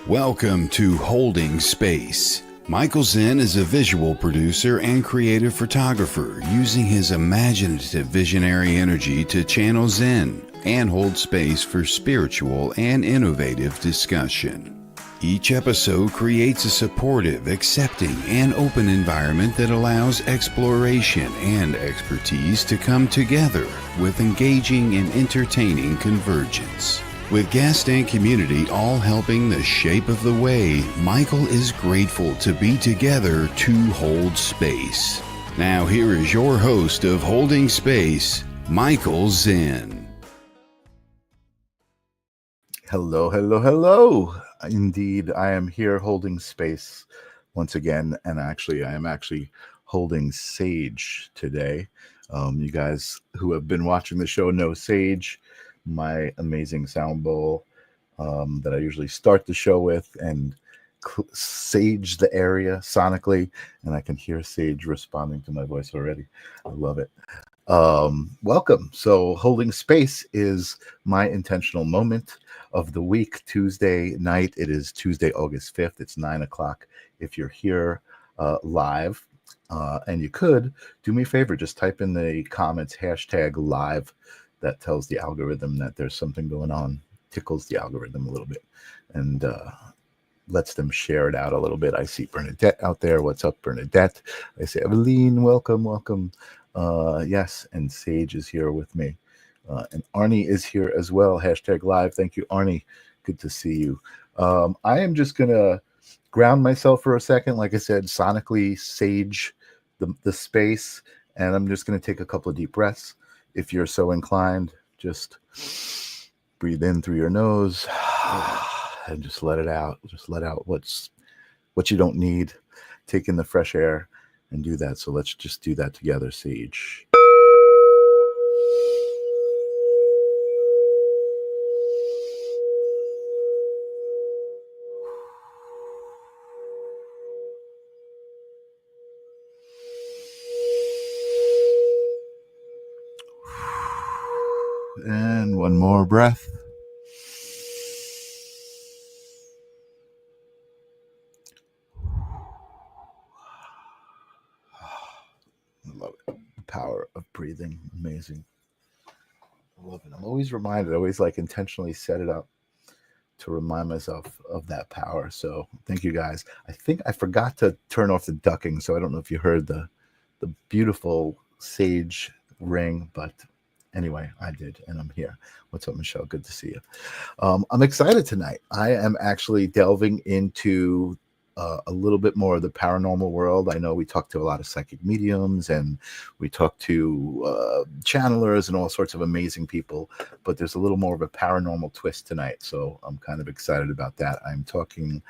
Welcome to Holding Space. Michael Zen is a visual producer and creative photographer using his imaginative visionary energy to channel Zen and hold space for spiritual and innovative discussion. Each episode creates a supportive, accepting, and open environment that allows exploration and expertise to come together with engaging and entertaining convergence. With guest and community all helping the shape of the way, Michael is grateful to be together to hold space. Now here is your host of Holding Space, Michael Zen. Hello, hello, hello. Indeed, I am here holding space once again, and I am actually holding Sage today. You guys who have been watching the show know Sage, my amazing sound bowl that I usually start the show with and sage the area sonically, and I can hear Sage responding to my voice already. I love it. Welcome. So holding space is my intentional moment of the week, Tuesday night. It is Tuesday, August 5th. It's 9:00 if you're here live. And you could do me a favor, just type in the comments #live. That tells the algorithm that there's something going on, tickles the algorithm a little bit, and lets them share it out a little bit. I see Bernadette out there. What's up, Bernadette? I say, Eveline, welcome, welcome. Yes, and Sage is here with me. And Arnie is here as well, #live. Thank you, Arnie. Good to see you. I am just going to ground myself for a second. Like I said, sonically sage the space, and I'm just going to take a couple of deep breaths. If you're so inclined, just breathe in through your nose and just let it out. Just let out what you don't need. Take in the fresh air and do that. So let's just do that together, Sage. And one more breath. I love it. The power of breathing. Amazing. I love it. I'm always reminded, I always intentionally set it up to remind myself of that power. So thank you guys. I think I forgot to turn off the ducking, so I don't know if you heard the beautiful Sage ring, but anyway, I did, and I'm here. What's up, Michelle? Good to see you. I'm excited tonight. I am actually delving into a little bit more of the paranormal world. I know we talk to a lot of psychic mediums, and we talk to channelers and all sorts of amazing people, but there's a little more of a paranormal twist tonight, so I'm kind of excited about that. I'm talking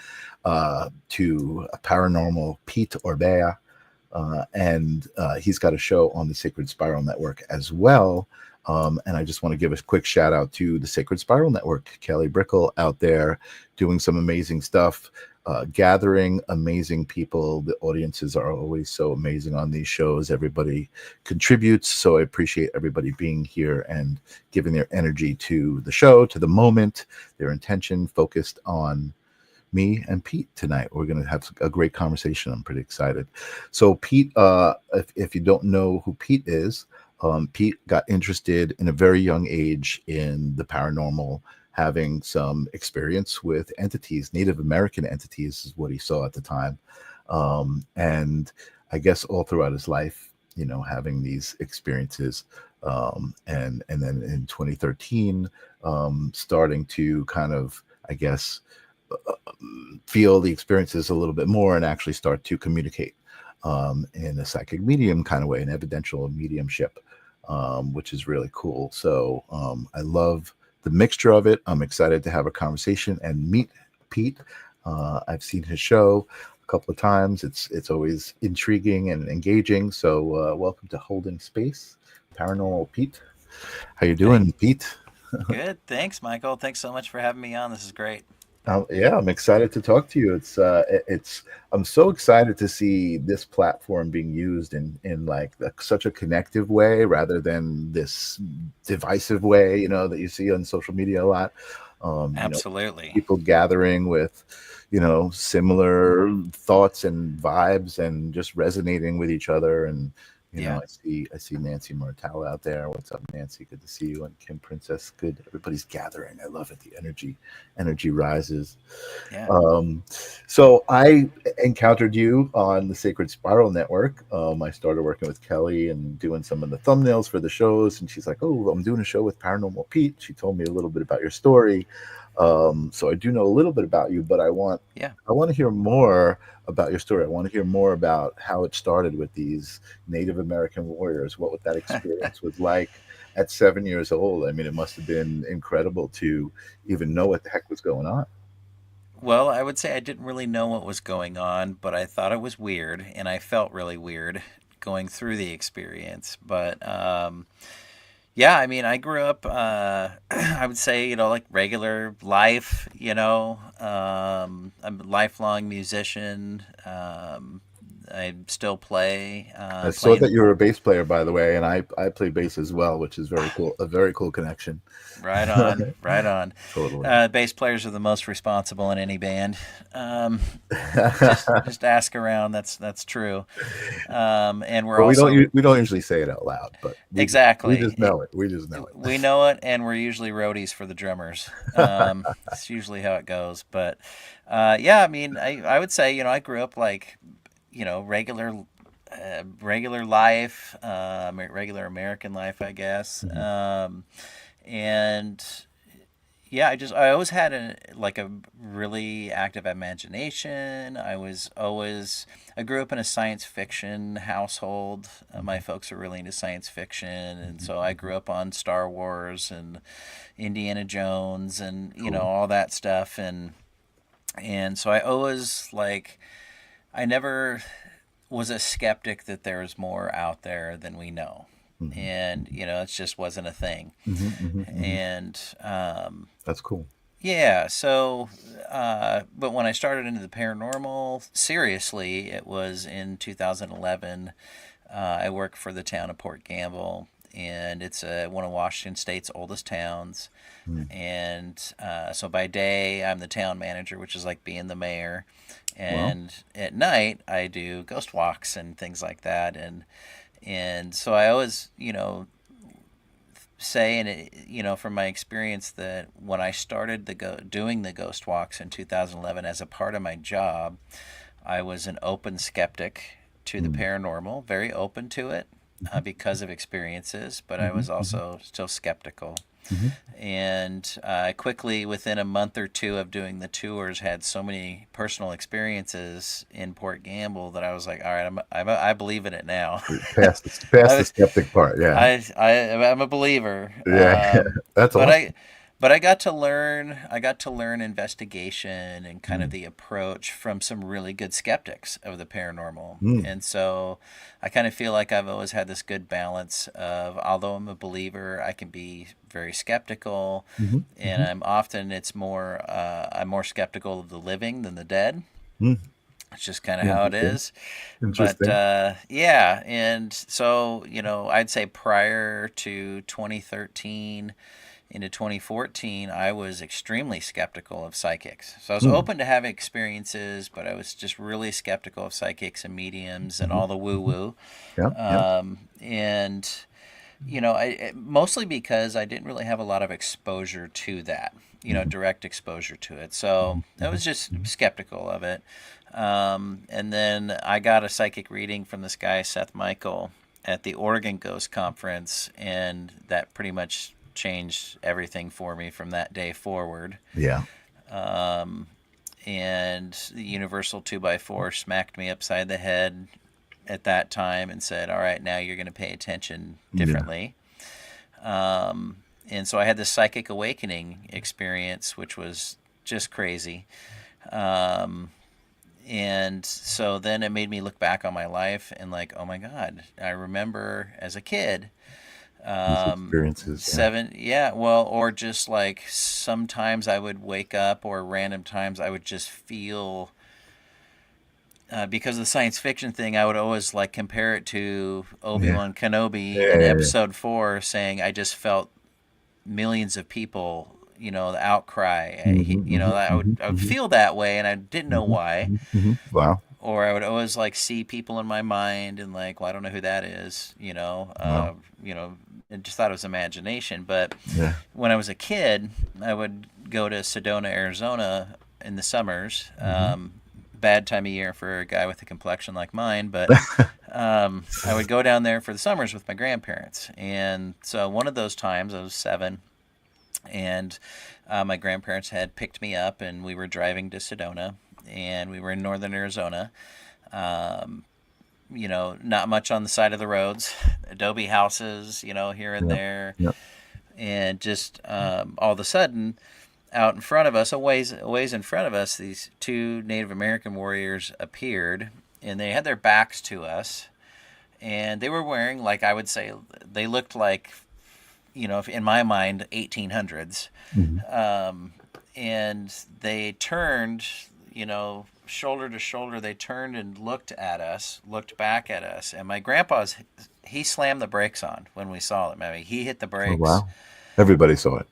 to a Paranormal Pete Orbea, and he's got a show on the Sacred Spiral Network as well. And I just want to give a quick shout out to the Sacred Spiral Network. Kelly Brickle out there doing some amazing stuff, gathering amazing people. The audiences are always so amazing on these shows. Everybody contributes. So I appreciate everybody being here and giving their energy to the show, to the moment, their intention focused on me and Pete tonight. We're going to have a great conversation. I'm pretty excited. So Pete, if you don't know who Pete is, Pete got interested in a very young age in the paranormal, having some experience with entities, Native American entities is what he saw at the time. And I guess all throughout his life, having these experiences. And then in 2013, starting to kind of, I guess, feel the experiences a little bit more and actually start to communicate in a psychic medium kind of way, an evidential mediumship, which is really cool. So I love the mixture of it. I'm excited to have a conversation and meet Pete. I've seen his show a couple of times. It's always intriguing and engaging. So welcome to Holding Space, Paranormal Pete. How you doing, Pete? Good. Thanks, Michael. Thanks so much for having me on. This is great. Yeah, I'm excited to talk to you. It's I'm so excited to see this platform being used in like such a connective way rather than this divisive way, that you see on social media a lot. Um, you know, Absolutely. People gathering with, similar thoughts and vibes and just resonating with each other. And Yeah. I see Nancy Martel out there. What's up, Nancy? Good to see you. And Kim Princess, good. Everybody's gathering. I love it. The energy rises. Yeah. Um, so I encountered you on the Sacred Spiral Network. I started working with Kelly and doing some of the thumbnails for the shows, and she's like, "Oh, I'm doing a show with Paranormal Pete." She told me a little bit about your story, so I do know a little bit about you, but I want Yeah. I want to hear more about your story. I want to hear more about how it started with these Native American warriors. What that experience was like at 7 years old. I mean, it must have been incredible to even know what the heck was going on. Well, I would say I didn't really know what was going on, but I thought it was weird, and I felt really weird going through the experience. But yeah, I mean, I grew up, I would say, like regular life, I'm a lifelong musician. I still play, I saw that playing. you were a bass player, by the way, and I play bass as well, which is very cool. A very cool connection. Right on, right on. Totally. Bass players are the most responsible in any band. Um, just ask around. That's true. And we're But we don't also we don't usually say it out loud, but we exactly. just know it. We just know We it. know it, and we're usually roadies for the drummers. It's usually how it goes. But yeah, I mean, I would say I grew up like regular life, regular American life, I guess. Mhm. And yeah, I always had a really active imagination. I grew up in a science fiction household. My folks are really into science fiction, and Mhm. so I grew up on Star Wars and Indiana Jones and Cool. all that stuff. And so I always I never was a skeptic that there's more out there than we know. Mhm. And it just wasn't a thing. Mhm, mhm, mhm. And That's cool. yeah, so, but when I started into the paranormal, seriously, it was in 2011. I work for the town of Port Gamble, and it's one of Washington State's oldest towns. Mm. And so by day, I'm the town manager, which is like being the mayor. Well, And at night, I do ghost walks and things like that. And so I always, say, and from my experience, that when I started doing the ghost walks in 2011 as a part of my job, I was an open skeptic to the mm. paranormal, very open to it Mhm, because of experiences, but I mhm, was mhm, also still skeptical. mhm. And quickly, within a month or two of doing the tours, had so many personal experiences in Port Gamble that I was like, all right, I believe in it now. Past the I, skeptic part, yeah. I'm a believer. Yeah. That's But awesome. I got to learn. I got to learn investigation and kind of Mm, the approach from some really good skeptics of the paranormal. mm. And so I kind of feel like I've always had this good balance of, although I'm a believer, I can be very skeptical, Mhm, and mhm. I'm more skeptical of the living than the dead. Mm. It's just kind of how it Interesting. is. But Interesting. yeah, and so, I'd say prior to 2013 into 2014, I was extremely skeptical of psychics. So I was Mm. open to having experiences, but I was just really skeptical of psychics and mediums and Mhm, all the woo mhm. woo. Yeah, yeah. And mostly because I didn't really have a lot of exposure to that, Mhm, direct exposure to it. So mhm, I mhm, was just mhm. skeptical of it. And then I got a psychic reading from this guy, Seth Michael, at the Oregon Ghost Conference, and that pretty much changed everything for me from that day forward. Yeah. Um, and the Universal 2x4 smacked me upside the head at that time and said, all right, now you're going to pay attention Yeah. differently. And so I had this psychic awakening experience, which was just crazy. Um, and so then it made me look back on my life and like, oh my God, I remember as a kid These experiences. Seven, yeah, well, or just like sometimes I would wake up, or random times I would just feel, because of the science fiction thing, I would always like compare it to Yeah. Obi-Wan Kenobi in Yeah. episode 4, saying I just felt millions of people, the outcry. I would feel that way, and I didn't know why. Wow. Or I would always like see people in my mind and like, well, I don't know who that is, Wow. and just thought it was imagination. But Yeah. when I was a kid, I would go to Sedona, Arizona in the summers. Bad time of year for a guy with a complexion like mine, but I would go down there for the summers with my grandparents. And so one of those times, I was 7, and my grandparents had picked me up, and we were driving to Sedona, and we were in northern Arizona. Not much on the side of the roads, adobe houses, here and Yeah. there. Yeah. And just all of a sudden, out in front of us, a ways in front of us, these 2 Native American warriors appeared, and they had their backs to us, and they were wearing, like, I would say, they looked like, in my mind, 1800s. And they turned, shoulder to shoulder, they turned and looked back at us. And my grandpa's, he slammed the brakes on when we saw them. I mean, he hit the Oh, brakes. wow. Everybody saw it.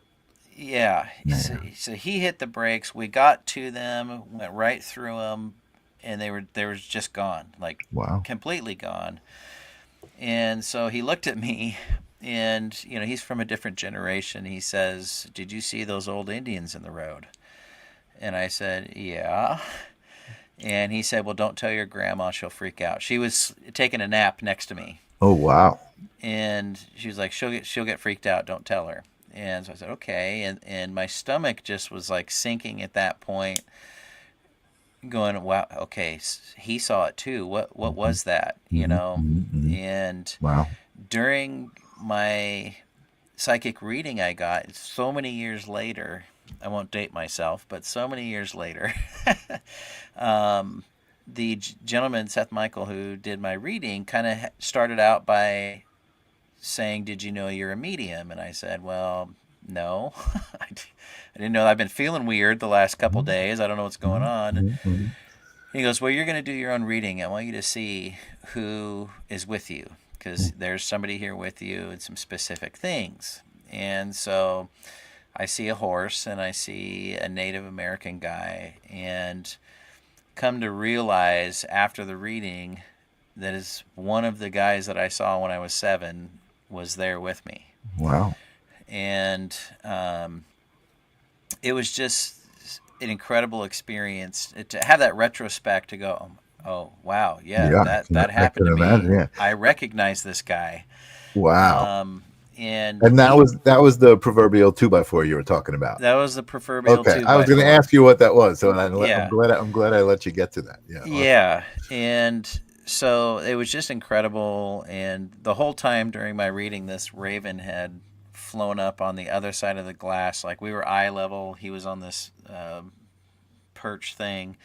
Yeah. Yeah. So he hit the brakes. We got to them, went right through them, and they were just gone, like Wow. completely gone. And so he looked at me, and he's from a different generation. He says, "Did you see those old Indians in the road?" And I said, "Yeah." And he said, "Well, don't tell your grandma; she'll freak out." She was taking a nap next to me, Oh, wow. and she was like, "She'll get freaked out. Don't tell her." And so I said, "Okay." And my stomach just was like sinking at that point, going, "Wow, okay, he saw it too. What was that?" And Wow. during my psychic reading I got so many years later, I won't date myself, but so many years later, the gentleman, Seth Michael, who did my reading, kind of started out by saying, "Did you know you're a medium?" And I said, "Well, no." I didn't know. I've been feeling weird the last couple days. I don't know what's going on. He goes, "Well, you're going to do your own reading. I want you to see who is with you, because there's somebody here with you and some specific things." And so I see a horse, and I see a Native American guy, and come to realize after the reading that is one of the guys that I saw when I was 7 was there with me. Wow. And it was just an incredible experience to have that retrospect, to go, "Oh, wow, Yeah, that I happened can to me. imagine, yeah. I recognize this guy." Wow. And And that was the proverbial 2x4 you were talking about. that was the proverbial Okay, 2 I was by going to 4. ask you what that was, so I'm Yeah. glad I let you get to that. Yeah. Awesome. Yeah, and so it was just incredible. And the whole time during my reading, this raven had flown up on the other side of the glass. Like, we were eye level. He was on this perch thing.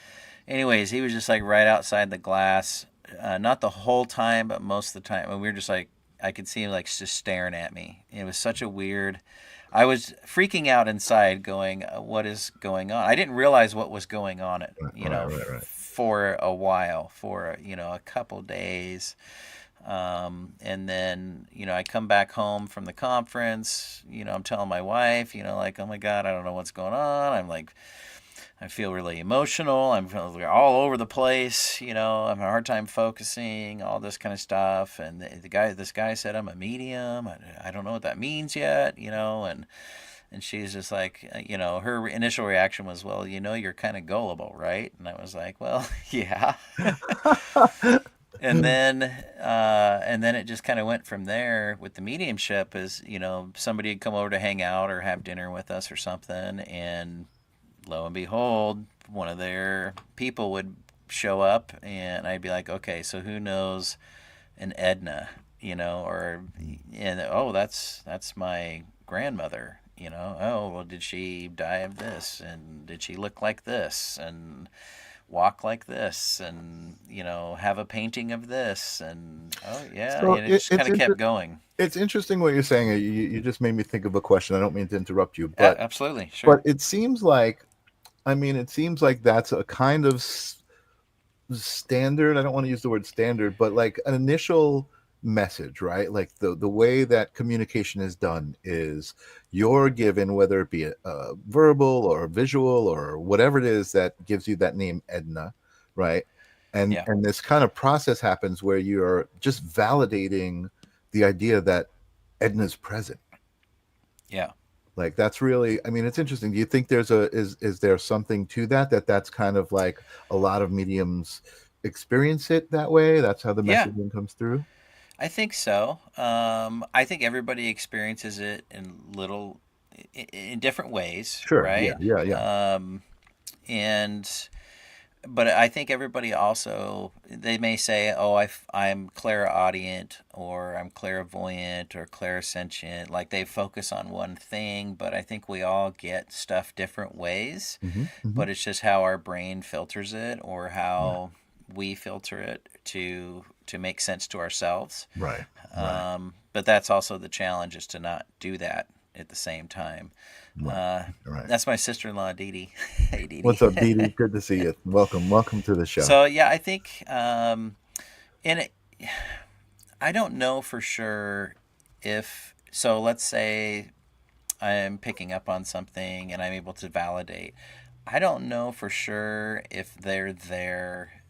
Anyways, he was just like right outside the glass. Not the whole time, but most of the time. And we were just like, I could see him like just staring at me. It was such a weird. I was freaking out inside, going, "What is going on?" I didn't realize what was going on. Right. For a while, for a couple days, and then I come back home from the conference. I'm telling my wife, like, "Oh my God, I don't know what's going on." I'm like, I feel really emotional. I'm feeling all over the place. I'm having a hard time focusing, all this kind of stuff. And this guy said I'm a medium. I don't know what that means yet, and she's just like, her initial reaction was, "Well, you're kind of gullible, right?" And I was like, "Well, yeah." And then it just kind of went from there with the mediumship. As somebody had come over to hang out or have dinner with us or something, and lo and behold, one of their people would show up, and I'd be like, "Okay, so who knows an Edna?" Oh, that's my grandmother. Oh, well, did she die of this, and did she look like this, and walk like this, and have a painting of this, and oh yeah, So and it just kind of kept going. It's interesting what you're saying. You just made me think of a question. I don't mean to interrupt you, but Absolutely, sure. it seems like, I mean, it seems like that's a kind of standard. I don't want to use the word standard, but like an initial message, right? Like the way that communication is done is you're given, whether it be a verbal or visual or whatever it is that gives you that name Edna, right? Yeah, And this kind of process happens where you're just validating the idea that Edna's present. yeah. Like that's really, I mean, it's interesting. Do you think there's a is there something to that's kind of like a lot of mediums experience it that way? That's how the Yeah, messaging comes through. I think so. I think everybody experiences it in different ways, Sure. Yeah. right? Yeah. Yeah. And but I think everybody also, they may say, "Oh, I'm clairaudient, or I'm clairvoyant, or clairsentient." Like they focus on one thing, but I think we all get stuff different ways. Hmm. Hmm. But it's just how our brain filters it, or Right. how we filter it to make sense to ourselves. Right. Right. But that's also the challenge, is to not do that at the same time. Right. Uh, Right. that's my sister-in-law, Dee Dee. Hey, Dee Dee. What's up, Dee Dee? Good to see you. Welcome. Welcome to the show. So yeah, I think, and it, I don't know for sure if, so let's say I'm picking up on something and I'm able to validate. I don't know for sure if they're there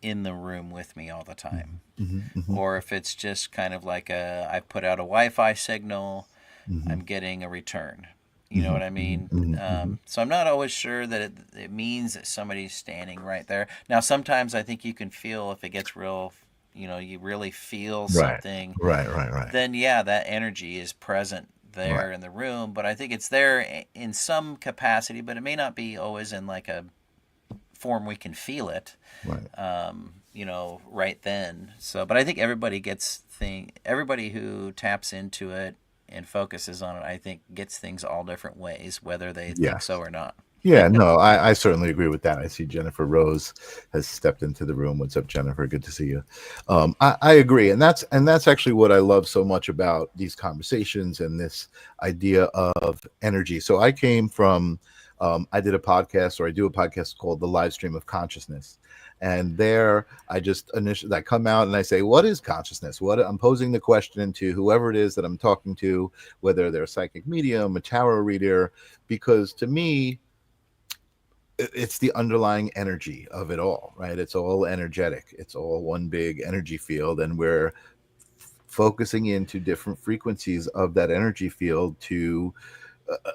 in the room with me all the time, Hmm. Hmm. Hmm. or if it's just kind of like I put out a Wi-Fi signal, Hmm. I'm getting a return. You know Hmm. what I mean? Hmm. Hmm. So I'm not always sure that it means that somebody's standing right there. Now, sometimes I think you can feel, if it gets real, you really feel Right. something, Right. Right. Right. then yeah, that energy is present Right. there in the room. But I think it's there in some capacity, but it may not be always in like a form we can feel it, Right. right then. So, but I think everybody who taps into it and focuses on it, I think gets things all different ways, whether they think so Yes. or not. Yeah, no, I certainly agree with that. I see Jennifer Rose has stepped into the room. What's up, Jennifer? Good to see you. I agree, and that's actually what I love so much about these conversations and this idea of energy. So I came from, I did a podcast, or I do a podcast called The Live Stream of Consciousness, and there I just initially I come out and I say, what is consciousness? What I'm posing the question to whoever it is that I'm talking to, whether they're a psychic medium, a tarot reader, because to me it's the underlying energy of it all, right? It's all energetic. It's all one big energy field, and we're focusing into different frequencies of that energy field to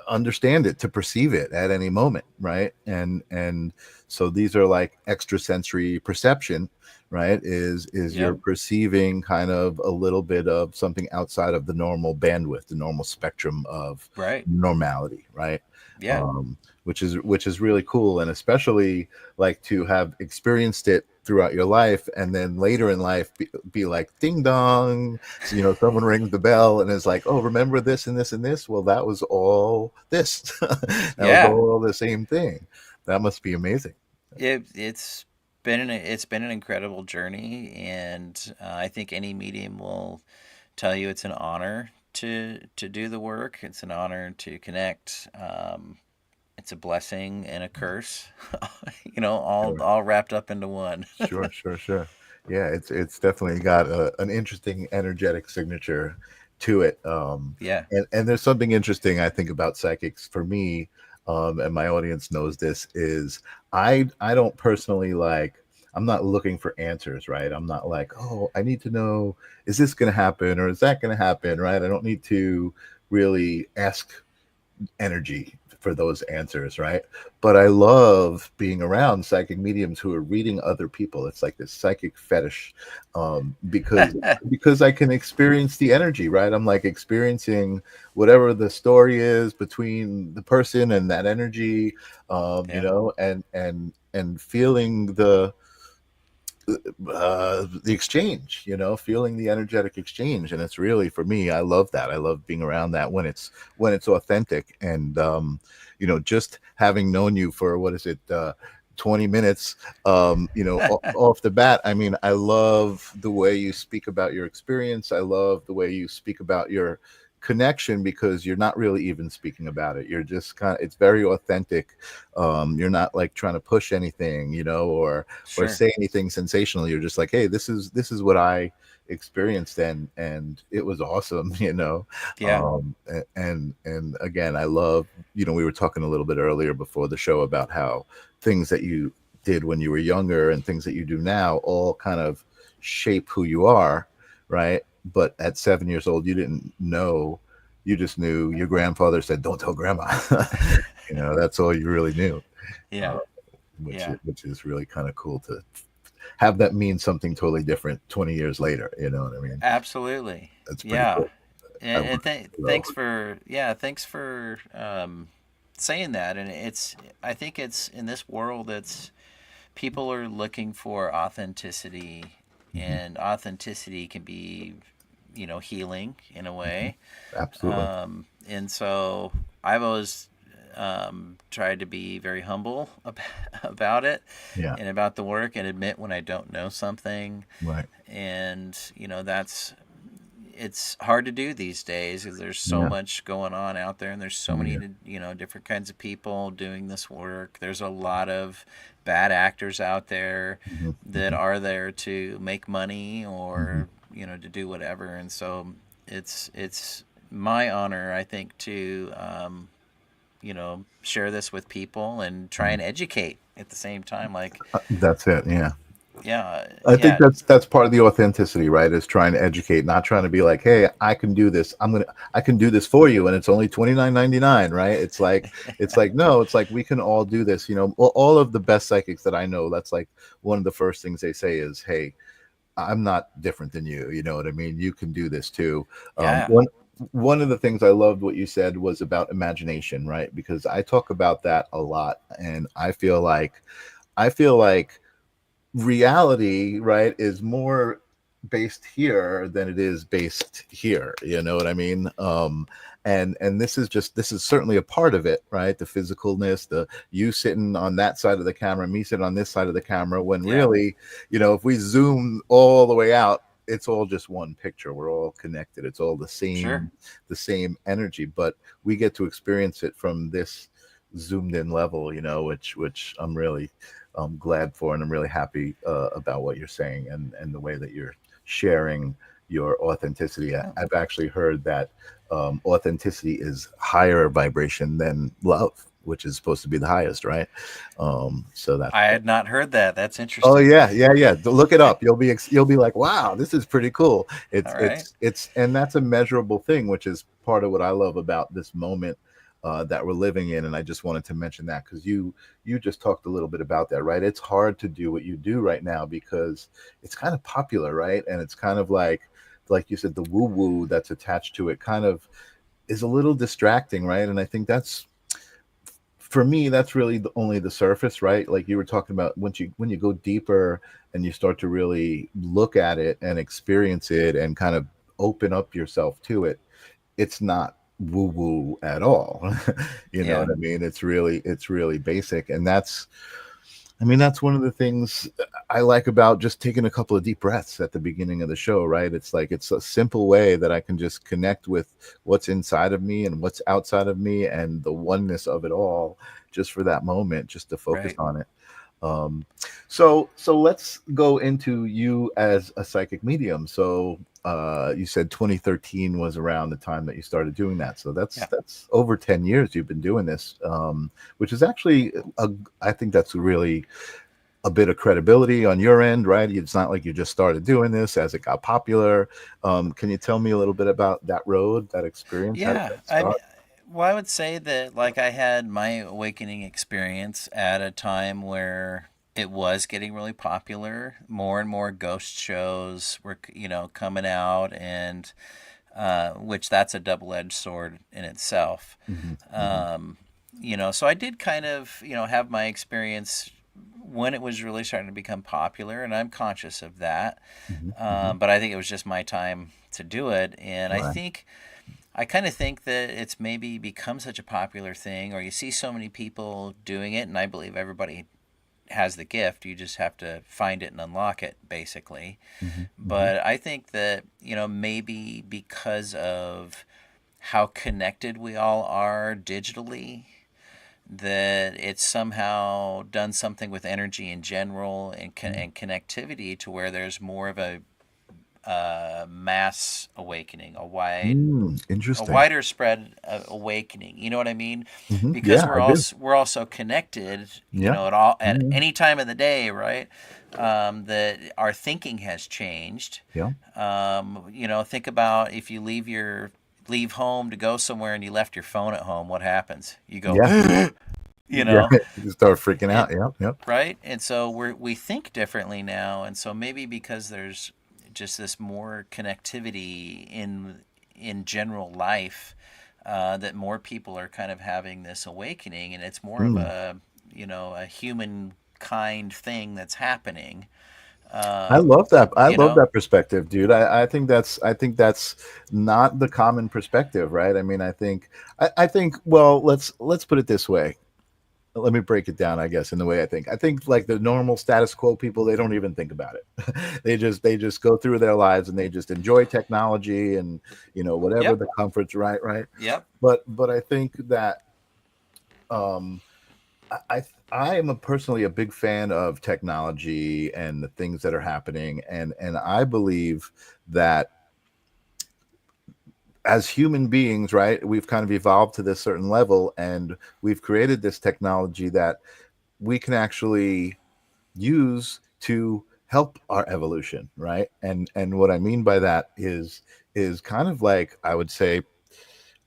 understand it, to perceive it at any moment, right? And so these are like extrasensory perception, right? Is you're Yep. perceiving kind of a little bit of something outside of the normal bandwidth, the normal spectrum of Right. normality, right? Yeah. Which is really cool, and especially like to have experienced it throughout your life, and then later in life be like ding dong, so, someone rings the bell and is like, oh, remember this and this and this. Well, that was all this. That was Yeah. all the same thing. That must be amazing. It's been an incredible journey, and I think any medium will tell you it's an honor to do the work. It's an honor to connect. It's a blessing and a curse, Sure, all wrapped up into one. sure, sure, sure. Yeah, it's definitely got an interesting energetic signature to it. Yeah. And there's something interesting I think about psychics for me, and my audience knows this, is I don't personally like. I'm not looking for answers, right? I'm not like, oh, I need to know, is this going to happen or is that going to happen, right? I don't need to really ask energy for those answers, right? But I love being around psychic mediums who are reading other people. It's like this psychic fetish, because I can experience the energy, right? I'm like experiencing whatever the story is between the person and that energy, Yeah. and feeling the exchange, feeling the energetic exchange. And it's really, for me, I love that. I love being around that when it's authentic. And just having known you for, what is it, 20 minutes, off the bat. I mean, I love the way you speak about your experience. I love the way you speak about your connection, because you're not really even speaking about it. You're just it's very authentic. You're not like trying to push anything, or Sure. say anything sensational. You're just like, hey, this is what I experienced, and it was awesome. Yeah. And again, I love, we were talking a little bit earlier before the show about how things that you did when you were younger and things that you do now all kind of shape who you are, right? But at 7 years old, you didn't know. You just knew your grandfather said, "Don't tell grandma." That's all you really knew. Yeah. uh, which Yeah. is really kind of cool to have that mean something totally different 20 years later. You know what I mean? Absolutely. That's pretty Yeah. cool. I love Thanks it. for, yeah, thanks for saying that. And I think it's in this world, it's people are looking for authenticity, Mhm, and authenticity can be, healing in a mhm. way. Absolutely. And so I've always tried to be very humble about it Yeah. and about the work, and admit when I don't know something. Right. And it's hard to do these days because there's so Yeah. much going on out there, and there's so Oh, many, yeah. different kinds of people doing this work. There's a lot of bad actors out there Mhm, that mhm, are there to make money, mhm. or to do whatever. And so it's my honor, I think, to share this with people and try and educate at the same time. Like, That's it. Yeah. yeah, I think yeah, that's part of the authenticity, right? Is trying to educate, not trying to be like, "Hey, I can do this. I can do this for you, and it's only $29.99, right?" It's like no, it's like we can all do this. All of the best psychics that I know, that's like one of the first things they say is, "Hey, I'm not different than you." You know what I mean? You can do this too. yeah, One of the things I loved what you said was about imagination, right? Because I talk about that a lot, and I feel like reality, right, is more based here than it is based here. You know what I mean? And this is certainly a part of it, right? The physicalness, the you sitting on that side of the camera, me sitting on this side of the camera, when yeah, really, if we zoom all the way out, it's all just one picture. We're all connected. It's all the sure, same energy, but we get to experience it from this zoomed in level, which I'm really glad for, and I'm really happy about what you're saying, and the way that you're sharing your authenticity. oh, I've actually heard that authenticity is higher vibration than love, which is supposed to be the highest, right? So that's I had not heard that. That's Oh interesting. yeah, yeah, yeah. Look it up. You'll be like, wow, this is pretty cool. All It's right. it's it's and that's a measurable thing, which is part of what I love about this moment that we're living in. And I just wanted to mention that because you just talked a little bit about that, right? It's hard to do what you do right now because it's kind of popular, right? And it's kind of like you said, the woo woo that's attached to it kind of is a little distracting, right? And I think that's for me, that's really only the surface, right? Like you were talking about, when you go deeper and you start to really look at it and experience it and kind of open up yourself to it, it's not woo woo at all. You know Yeah. what I mean? It's really basic, and that's one of the things I like about just taking a couple of deep breaths at the beginning of the show, right? It's like it's a simple way that I can just connect with what's inside of me and what's outside of me and the oneness of it all just for that moment, just to focus Right. on it. Um, so let's go into you as a psychic medium. So you said 2013 was around the time that you started doing that. So that's Yeah. that's over 10 years you've been doing this, which is actually I think that's really a bit of credibility on your end, right? It's not like you just started doing this as it got popular. Can you tell me a little bit about that road, that experience? How did Yeah. that I mean, start? well, I would say that, like, I had my awakening experience at a time where it was getting really popular. More and more ghost shows were, coming out, and which that's a double-edged sword in itself. Hmm, hmm, Um, so I did kind of, have my experience when it was really starting to become popular, and I'm conscious of that. hmm, hmm. But I think it was just my time to do it, and Right. I kind of think that it's maybe become such a popular thing, or you see so many people doing it, and I believe everybody has the gift. You just have to find it and unlock it, basically. Hmm. Hmm. But I think that, maybe because of how connected we all are digitally, that it's somehow done something with energy in general and connectivity to where there's more of a mass awakening, a Interesting. wider spread awakening. You know what I mean? Hmm. Because Yeah, I do. we're also connected. Yeah. At Yeah. any time of the day, right? That our thinking has changed. Yeah. Think about if you leave home to go somewhere and you left your phone at home. What happens? You go, Yeah. you Yeah. know, You start freaking and out. Yep. Yep. right? And so we think differently now, and so maybe because there's just this more connectivity in general life, that more people are kind of having this awakening, and it's more of Mm. a human kind thing that's happening. I love that. I You love know? that perspective, dude. I think that's not the common perspective, right? I mean, I think well, let's put it this way. Let me break it down, I guess, in the way I think. I think like the normal status quo people, they don't even think about it. They just go through their lives and they just enjoy technology and whatever Yep. the comforts, right. Yep. But I think that um I am personally a big fan of technology and the things that are happening, and I believe that as human beings, right, we've kind of evolved to this certain level, and we've created this technology that we can actually use to help our evolution, right? And what I mean by that is kind of like, I would say,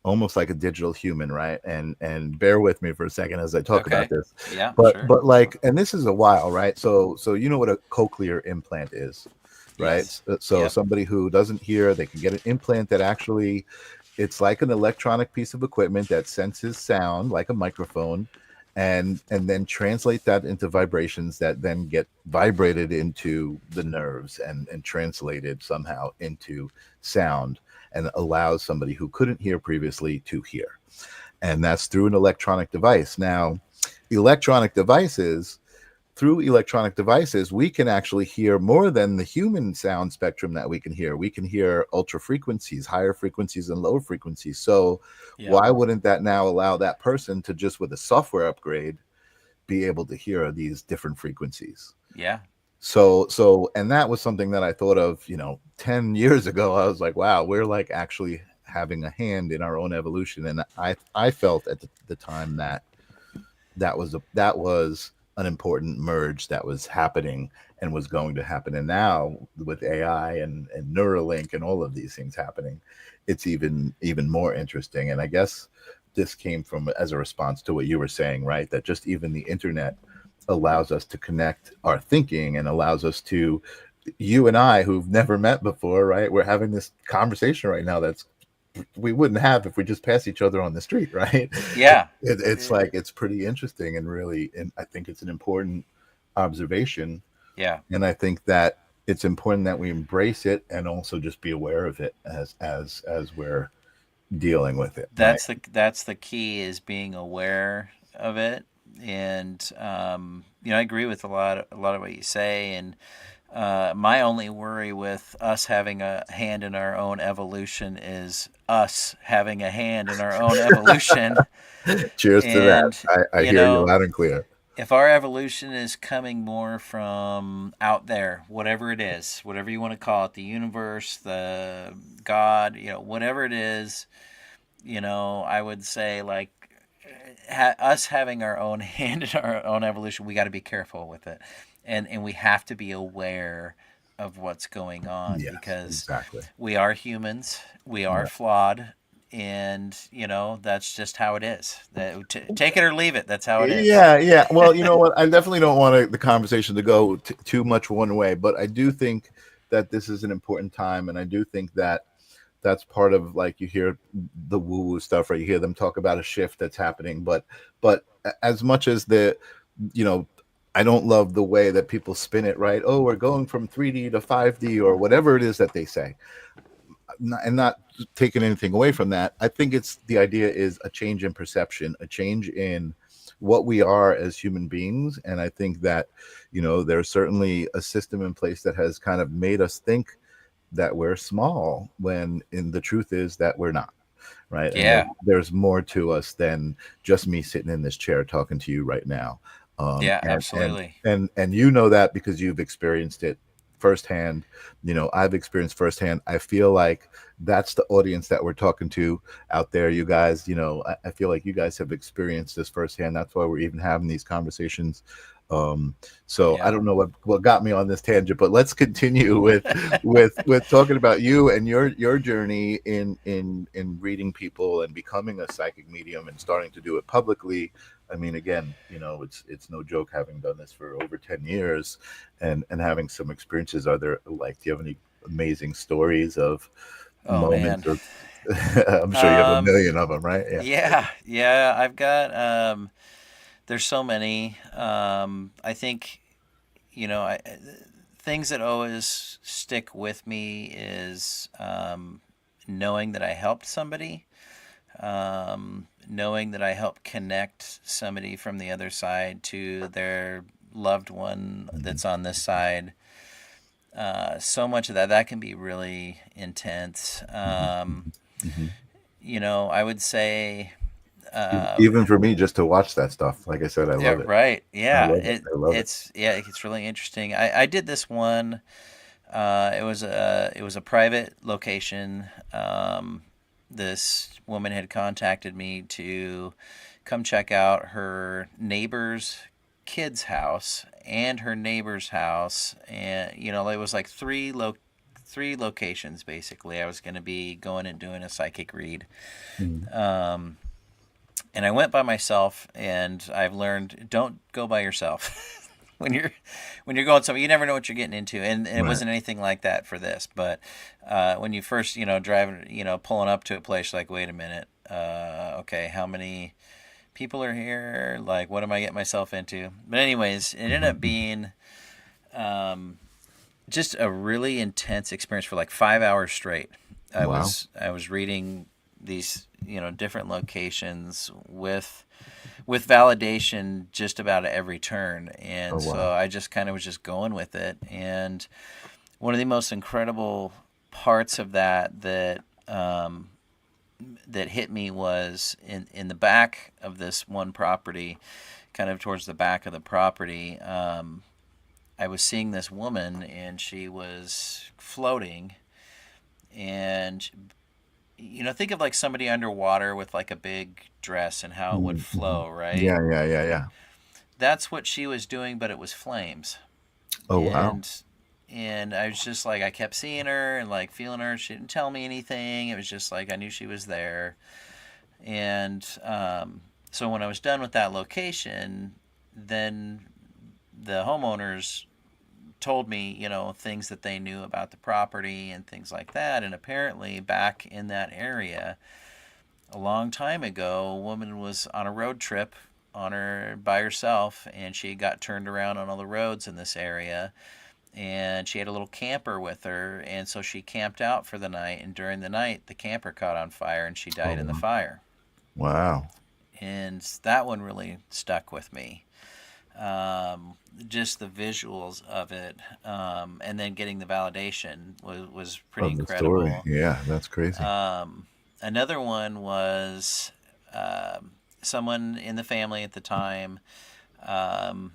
almost like a digital human, right? And bear with me for a second as I talk about Okay. this. Yeah. but Sure. but like, and this is a while, right? So you know what a cochlear implant is, right? Yes. So Yep. somebody who doesn't hear, they can get an implant that actually, it's like an electronic piece of equipment that senses sound like a microphone, and then translate that into vibrations that then get vibrated into the nerves and translated somehow into sound, and allows somebody who couldn't hear previously to hear. And that's through an electronic device. Now, electronic devices through electronic devices, we can actually hear more than the human sound spectrum that we can hear. We can hear ultra frequencies, higher frequencies, and lower frequencies. So, Yep. why wouldn't that now allow that person to, just with a software upgrade, be able to hear these different frequencies? Yeah. And that was something that I thought of, 10 years ago. I was like, wow, we're like actually having a hand in our own evolution. And I felt at the time that that was an important merge that was happening and was going to happen. And now with AI and Neuralink and all of these things happening, it's even more interesting. And I guess this came from as a response to what you were saying, right? That just even the internet allows us to connect our thinking and allows us to, you and I who've never met before, right? We're having this conversation right now that's we wouldn't have if we just pass each other on the street, right? Yeah. It's like, it's pretty interesting, and really, and I think it's an important observation, Yeah. and I think that it's important that we embrace it and also just be aware of it as we're dealing with it, right? That's the key, is being aware of it. And I agree with a lot of what you say. And my only worry with us having a hand in our own evolution is us having a hand in our own evolution. Cheers to that. And I you hear you know loud and clear. if our evolution is coming more from out there, whatever it is, whatever you want to call it, the universe, the God, whatever it is, I would say, like, us having our own hand in our own evolution, we got to be careful with it, and we have to be aware of what's going on, Yes, because exactly. we are humans, we are Yeah. flawed, and that's just how it is. Take it or leave it. That's how it is. Yeah, yeah. Well, you know what? I definitely don't want the conversation to go too much one way, but I do think that this is an important time, and I do think that that's part of, like, you hear the woo-woo stuff, right? You hear them talk about a shift that's happening, but as much as you know, I don't love the way that people spin it, right? Oh, we're going from 3D to 5D or whatever it is that they say, and not taking anything away from that. I think it's the idea is a change in perception, a change in what we are as human beings. And I think that, there's certainly a system in place that has kind of made us think that we're small, when in the truth is that we're not. Right. And Yeah. there's more to us than just me sitting in this chair talking to you right now. Yeah, And absolutely. you know that because you've experienced it firsthand. I've experienced firsthand. I feel like that's the audience that we're talking to out there. You guys, I feel like you guys have experienced this firsthand. That's why we're even having these conversations. So I Yeah. don't know what got me on this tangent, but let's continue with talking about you and your journey in reading people and becoming a psychic medium and starting to do it publicly. I mean, again, it's no joke having done this for over 10 years and having some experiences. Are there, like, do you have any amazing stories of Oh man. moments or I'm sure you have a Um, million of them, right? Yeah. yeah. I've got there's so many. I think things that always stick with me is knowing that I helped somebody, knowing that I helped connect somebody from the other side to their loved one Mhm. that's on this side. So much of that can be really intense. Mhm. Mhm. I would say, Even for me, just to watch that stuff, like I said, I yeah, love it. right, I yeah. love it. I love it. It's really interesting. I did this one. It was a private location. This woman had contacted me to come check out her neighbor's kid's house and her neighbor's house, and it was like three locations basically. I was going to be going and doing a psychic read. Mhm. Um, and I went by myself, and I've learned don't go by yourself when you're going somewhere. You never know what you're getting into, and it Right. wasn't anything like that for this. But when you first driving, pulling up to a place, like, wait a minute, okay, how many people are here? Like, what am I getting myself into? But anyways, it ended up Mhm. being just a really intense experience for like 5 hours straight. I Wow. was I was reading these different locations with validation just about at every turn, Oh, and so wow. I just kind of was just going with it. And one of the most incredible parts of that hit me was in the back of this one property, kind of towards the back of the property. I was seeing this woman, and she was floating, and think of like somebody underwater with like a big dress and how it would Mm-hmm. flow, right? Yeah, yeah, yeah, yeah. That's what she was doing, but it was flames. Oh, wow. And I was just like, I kept seeing her and like feeling her. She didn't tell me anything. It was just like I knew she was there. And so when I was done with that location, then the homeowners told me, things that they knew about the property and things like that. And apparently, back in that area, a long time ago, a woman was on a road trip on her by herself, and she got turned around on all the roads in this area. And she had a little camper with her, and so she camped out for the night. And during the night, the camper caught on fire, and she Oh, died in the wow. fire. Wow. And that one really stuck with me. Just the visuals of it, and then getting the validation was pretty Of the story. incredible. Yeah, that's crazy. Another one was someone in the family at the time. Um,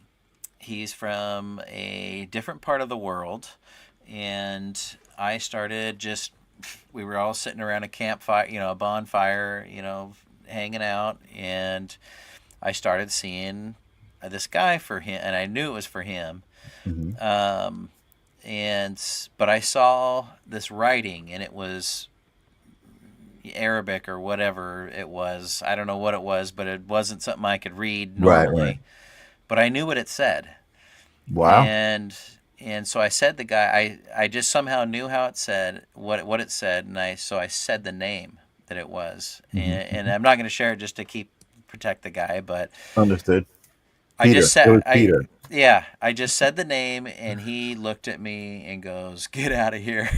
he's from a different part of the world, and I started just, we were all sitting around a campfire, a bonfire, hanging out, and I started seeing this guy for him, and I knew it was for him. Hmm. Um, but I saw this writing, and it was Arabic or whatever it was. I don't know what it was, but it wasn't something I could read Right, right. normally. But I knew what it said, Wow. and so I said the guy. I just somehow knew how it said what it said, and I said the name that it was, Hmm. and I'm not going to share it just to protect the guy, but Understood. I Peter. just It said was Peter. I just said the name, and he looked at me and goes, "Get out of here."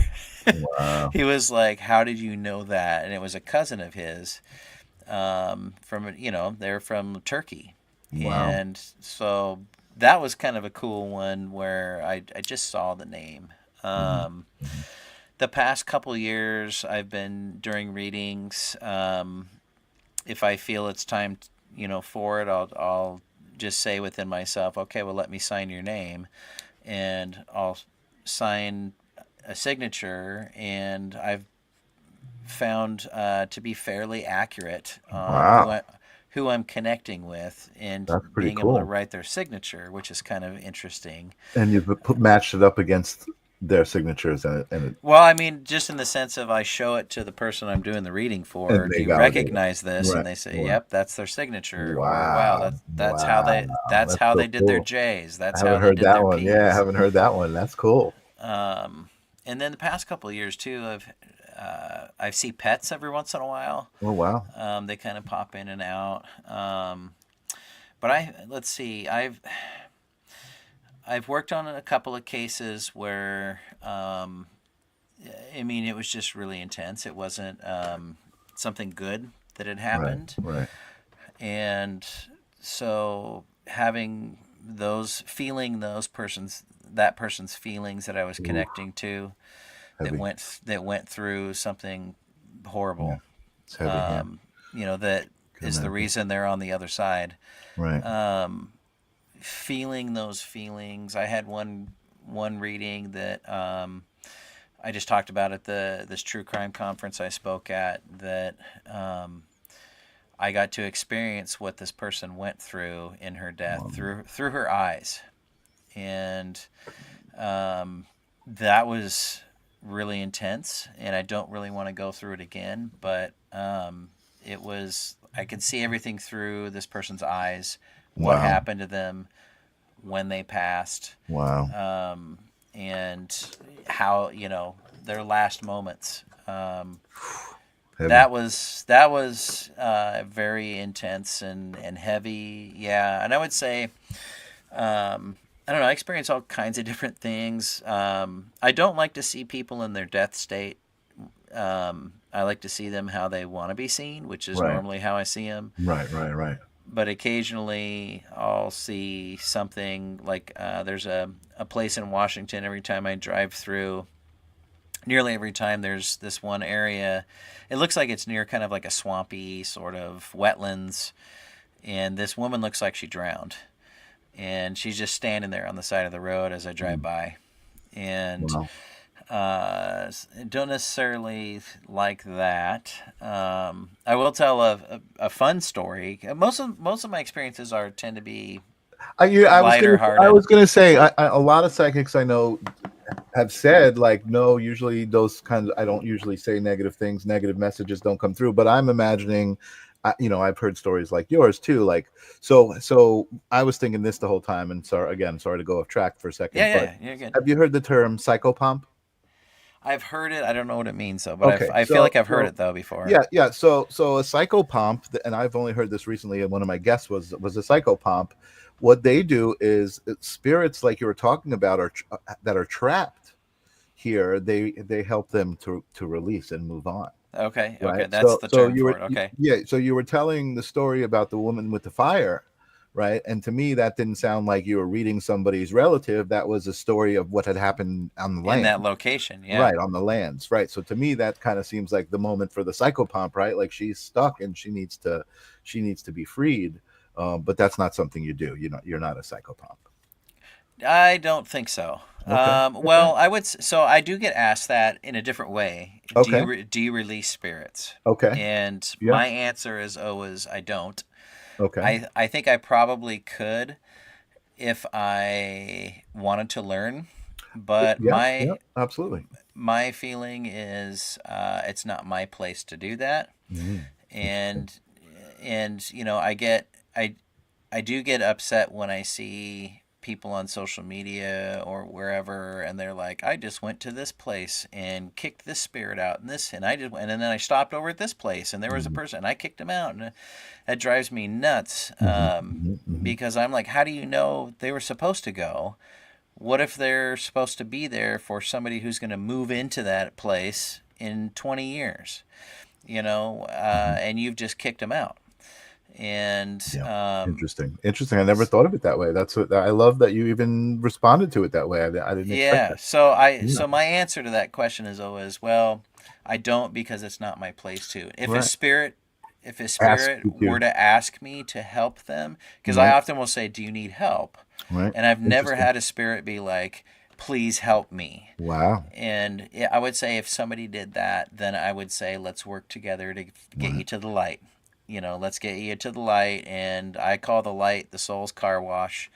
Wow. He was like, "How did you know that?" And it was a cousin of his, from they're from Turkey, Wow. And so that was kind of a cool one where I just saw the name. Hmm. Um, Hmm. the past couple years, I've been during readings. If I feel it's time, for it, I'll just say within myself, okay, well, let me sign your name, and I'll sign a signature, and I've found to be fairly accurate on Wow. who I'm connecting with and That's pretty being able to cool. write their signature, which is kind of interesting. And you've matched it up against their signatures, Well, I mean, just in the sense of I show it to the person I'm doing the reading and for. Do they you validate it. recognize this? And Right. they say, Right. "Yep, that's their signature." Or, "Wow, Wow. that's how Wow. That's they so did their cool. J's. I That's how haven't they heard did that their one. Yeah, I P's." haven't heard that one. That's cool. Um, and then the past couple of years too, I see pets every once in a while. Oh, wow. They kind of pop in and out. But let's see, I've worked on a couple of cases where I mean, it was just really intense. It wasn't something good that had Right. happened, Right. and so having that person's feelings that I was Ooh, connecting to heavy. that went through something Yeah. horrible. It's heavy. Yeah. That Can is the imagine. reason they're on the other side. Right. Feeling those feelings. I had one reading that I just talked about at this true crime conference I spoke at, that I got to experience what this person went through in her death Um, through her eyes, and that was really intense. And I don't really want to go through it again, but it was. I could see everything through this person's eyes, what wow. happened to them when they passed, Wow. um, and how their last moments. Heavy. That was very intense and heavy. Yeah, and I would say I don't know. I experience all kinds of different things. I don't like to see people in their death state. I like to see them how they want to be seen, which is Right. normally how I see them. Right. Right. Right. But occasionally I'll see something like there's a place in Washington every time I drive through. Nearly every time there's this one area. It looks like it's near kind of like a swampy sort of wetlands. And this woman looks like she drowned. And she's just standing there on the side of the road as I drive Mm. by. And Wow. don't necessarily like that. I will tell a fun story. Most of my experiences tend to be lighter I hearted. was gonna say, a lot of psychics I know have said, like, no, usually those kinds of, I don't usually say negative things, negative messages don't come through, but I'm imagining, I've heard stories like yours too, like, so I was thinking this the whole time, and sorry to go off track for a Yeah, second, but yeah, you're good. have you heard the term psychopomp? I've heard it. I don't know what it means though, but Okay, I feel like I've heard it though before. yeah, so a psychopomp, and I've only heard this recently, and one of my guests was a psychopomp. What they do is, spirits like you were talking about that are trapped here, they help them to release and move on, Okay, okay, right? that's the So term for it. Okay. yeah, so you were telling the story about the woman with the fire, right? And to me, that didn't sound like you were reading somebody's relative. That was a story of what had happened on the In land. that location, yeah. Right, on the lands, right? So to me, that kind of seems like the moment for the psychopomp, right? Like, she's stuck and she needs to be freed. But that's not something you do. You're not a psychopomp. I don't think so. Okay. Okay. Well, so I do get asked that in a different way. Okay. Do you release spirits? Okay. And Yeah. my answer is always I don't. Okay. I think I probably could if I wanted to learn, but Yeah. Yeah. Absolutely. my feeling is it's not my place to do that. Mhm. Interesting. And I do get upset when I see people on social media or wherever, and they're like, I just went to this place and kicked this spirit out, and this, and then I stopped over at this place and there was a Mhm. person and I kicked him out, and that drives me nuts. Mhm. Mhm. Mhm. Because I'm like, how do you know they were supposed to go? What if they're supposed to be there for somebody who's going to move into that place in 20 years, Mhm. and you've just kicked them out? And Yeah. Interesting. I never thought of it that way. That's what I love that you even responded to it that way. I didn't expect yeah, that. Yeah. so my answer to that question is always, well, I don't, because it's not my place to. Right. If a Ask you spirit were to. to ask me to help them, because I Right. often will say, "Do you need help?" Right. And I've never Interesting. had a spirit be like, "Please help me." Wow. And yeah, I would say if somebody did that, then I would say, let's work together to get Right. you to the light. Let's get you to the light. And I call the light the soul's car wash.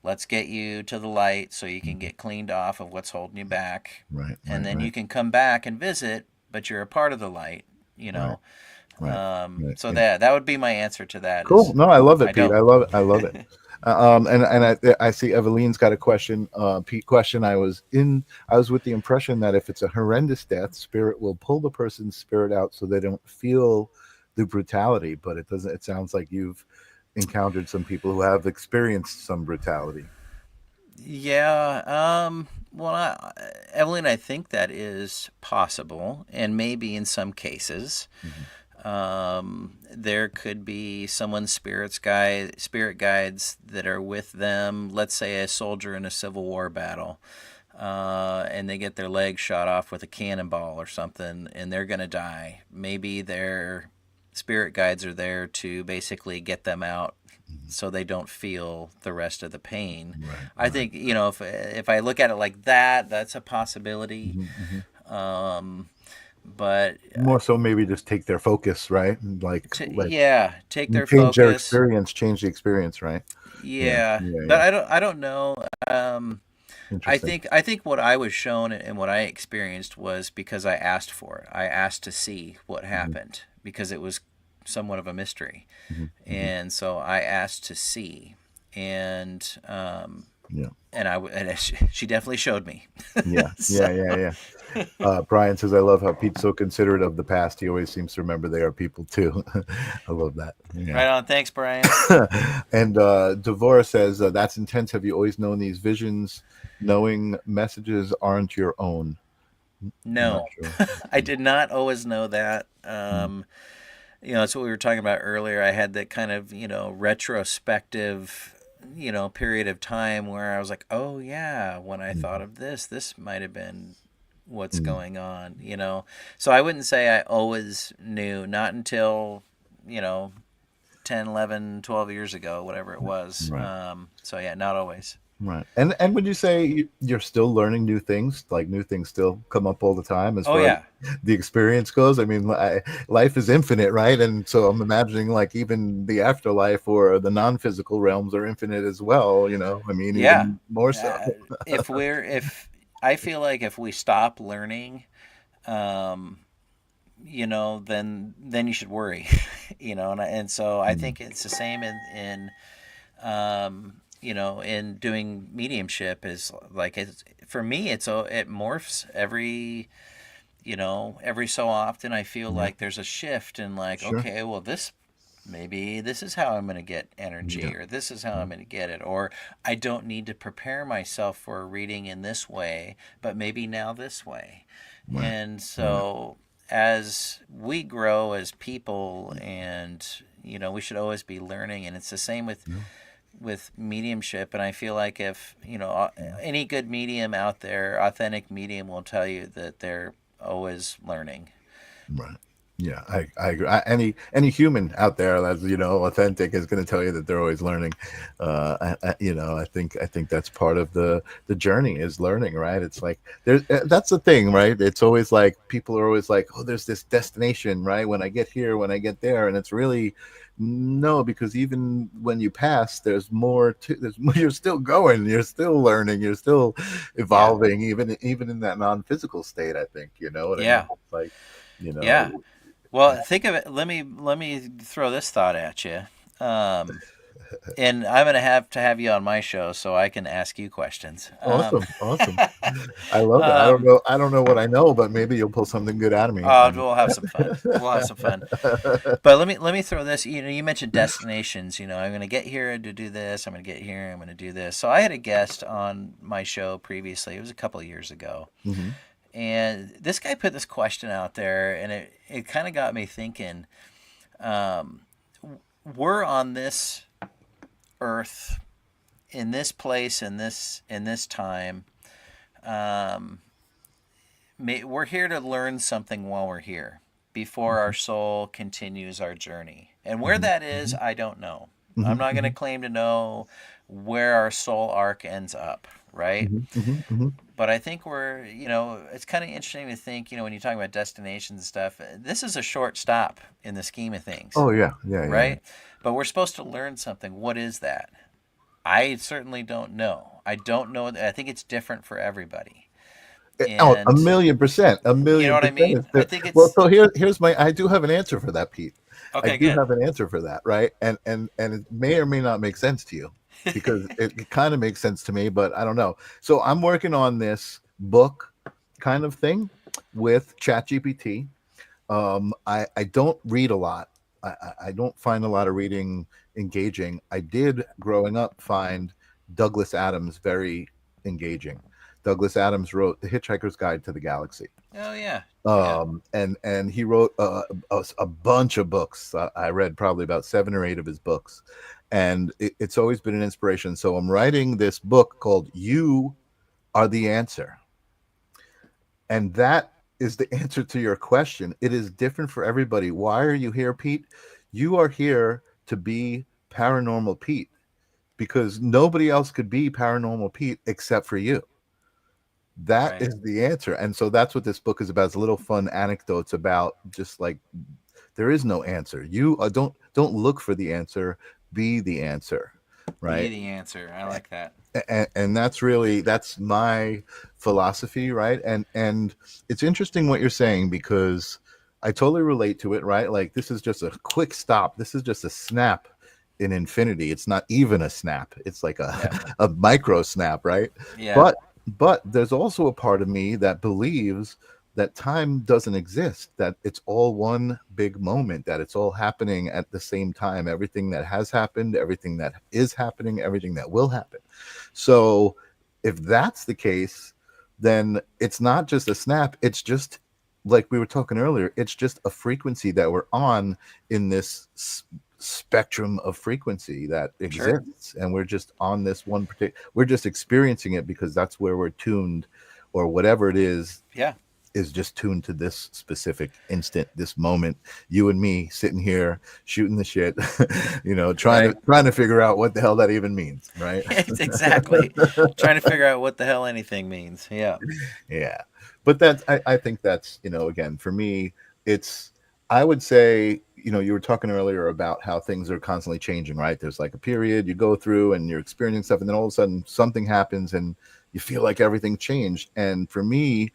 Let's get you to the light so you can Mhm. get cleaned off of what's holding you back. Right. And Right. then Right. you can come back and visit, but you're a part of the light, you Right. know. Right. Right. So Yeah. that would be my answer to that Cool. is No, I love I it, Pete. don't. I love it. I love it. And I see Eveline's got a question. Pete, question. I was with the impression that if it's a horrendous death, spirit will pull the person's spirit out so they don't feel the brutality. But it doesn't. It sounds like you've encountered some people who have experienced some brutality. Yeah. Well, Evelyn, I think that is possible, and maybe in some cases. Mhm. There could be someone's spirit guides that are with them. Let's say a soldier in a Civil War battle, and they get their leg shot off with a cannonball or something, and they're gonna die. Maybe their spirit guides are there to basically get them out, Mhm. so they don't feel the rest of the pain. Right. I Right. think if I look at it like that, that's a possibility. Mhm. Mhm. Um, but More so, maybe just take their focus, right? And like yeah, take their change their focus. experience, change the experience, right? Yeah. Yeah, Yeah. but Yeah. I don't know. Interesting. I think what I was shown and what I experienced was because I asked for it. I asked to see what Mhm. happened because it was somewhat of a mystery, Mhm. Mhm. and so I asked to see, and Yeah. she definitely showed me. Yeah. So Yeah. Yeah. Yeah. Brian says, I love how Pete's so considerate of the past. He always seems to remember they are people too. I love that. Yeah. right on. Thanks, Brian. And Devora says, that's intense. Have you always known these visions? Knowing messages aren't your own. I'm not No, sure. I did not always know that. Mm, That's what we were talking about earlier. I had that kind of, retrospective, period of time where I was like, oh, yeah, when I mm, thought of this might have been what's mm. going on. So I wouldn't say I always knew, not until, you know, 10, 11, 12 years ago, whatever it was. Right. So yeah, not always. Right. And would you say you're still learning new things? Like new things still come up all the time as Oh, far as yeah. the experience goes? I mean, life is infinite, right? And so I'm imagining like even the afterlife or the non-physical realms are infinite as well, you know? I mean, Yeah. even more so. Uh, if I feel like if we stop learning, um, then you should worry, and so I Mm, think it's the same in doing mediumship is like for me it morphs every so often. I feel yeah, like there's a shift and like, sure. okay, well, maybe this is how I'm going to get Yeah. energy, or this is how I'm Mm, going to get it, or I don't need to prepare myself for a reading in this way, but maybe now this way. right. And Right. so as we grow as people, and we should always be learning, and it's the same Yeah. with mediumship. And I feel like if Yeah. any good medium out there, authentic medium, will tell you that they're always learning. Right. Yeah, I agree. Any human out there that's authentic is going to tell you that they're always learning. I think that's part of the journey is learning, right? It's like that's the thing, right? It's always like people are always like, oh, there's this destination, right? When I get here, when I get there, and it's really no, because even when you pass, there's more to. You're still going, you're still learning, you're still Yeah. evolving, even in that non-physical state. I think you know what I mean. Yeah. It's like you Yeah. know Well, think of it. Let me throw this thought at you. Um, and I'm gonna have to have you on my show so I can ask you questions. awesome, awesome. I love it. Um, I don't know what I know, but maybe you'll pull something good out of me. we'll have some fun. We'll have some fun. But let me throw this. You mentioned destinations. I'm going to get here to do this. I'm going to get here. I'm going to do this. So I had a guest on my show previously. It was a couple of years ago, Hmm. and this guy put this question out there, and it kind of got me thinking. Um, we're on this earth, in this place, in this time. Um, we're here to learn something while we're here, before our soul continues our journey. And where Mhm, that is, mhm, I don't know. I'm mhm, not going to mhm, claim to know where our soul arc ends up, right? mhm, mhm, mhm. But I think it's kind of interesting to think, when you talk about destinations and stuff, this is a short stop in the scheme of things, Oh yeah, yeah, yeah, yeah. right? But we're supposed to learn something. What is that? I certainly don't know. I don't know. I think it's different for everybody. Oh, a And million percent, a you know million what I percent mean? is I there. think Well, it's so here's my. I do have an answer for that, Pete. I okay, do good. have an answer for that, right? And it may or may not make sense to you because it kind of makes sense to me, but I don't know. So I'm working on this book kind of thing with ChatGPT. I don't read a lot. I don't find a lot of reading engaging. I did growing up find Douglas Adams very engaging. Douglas Adams wrote The Hitchhiker's Guide to the Galaxy. Oh yeah, yeah. And he wrote a bunch of books. I read probably about 7 or 8 of his books, and it's always been an inspiration. So I'm writing this book called "You Are the Answer," and that is the answer to your question. It is different for everybody. Why are you here, Pete? You are here to be Paranormal Pete because nobody else could be Paranormal Pete except for you. That Right. is the answer. And so that's what this book is about. It's little fun anecdotes about just like there is no answer. You don't look for the answer, be the answer, Be right? the answer. I like that. And that's my philosophy, right? And it's interesting what you're saying because I totally relate to it, right? Like this is just a quick stop. This is just a snap in infinity. It's not even a snap. It's like a Yeah. a micro snap, right? Yeah. But there's also a part of me that believes that time doesn't exist, that it's all one big moment, that it's all happening at the same time. Everything that has happened, everything that is happening, everything that will happen. So if that's the case, then it's not just a snap, it's just like we were talking earlier, it's just a frequency that we're on in this spectrum of frequency that Sure. exists, and we're just on this one particular, we're just experiencing it because that's where we're tuned, or whatever it Yeah. is just tuned to this specific instant, this moment. You and me sitting here shooting the shit, trying to Right. figure out what the hell that even means, right? It's exactly. Trying to figure out what the hell anything means. Yeah. Yeah, but that's I think that's again for me, it's I would say you were talking earlier about how things are constantly changing, right? There's like a period you go through and you're experiencing stuff, and then all of a sudden something happens and you feel like everything changed. And for me,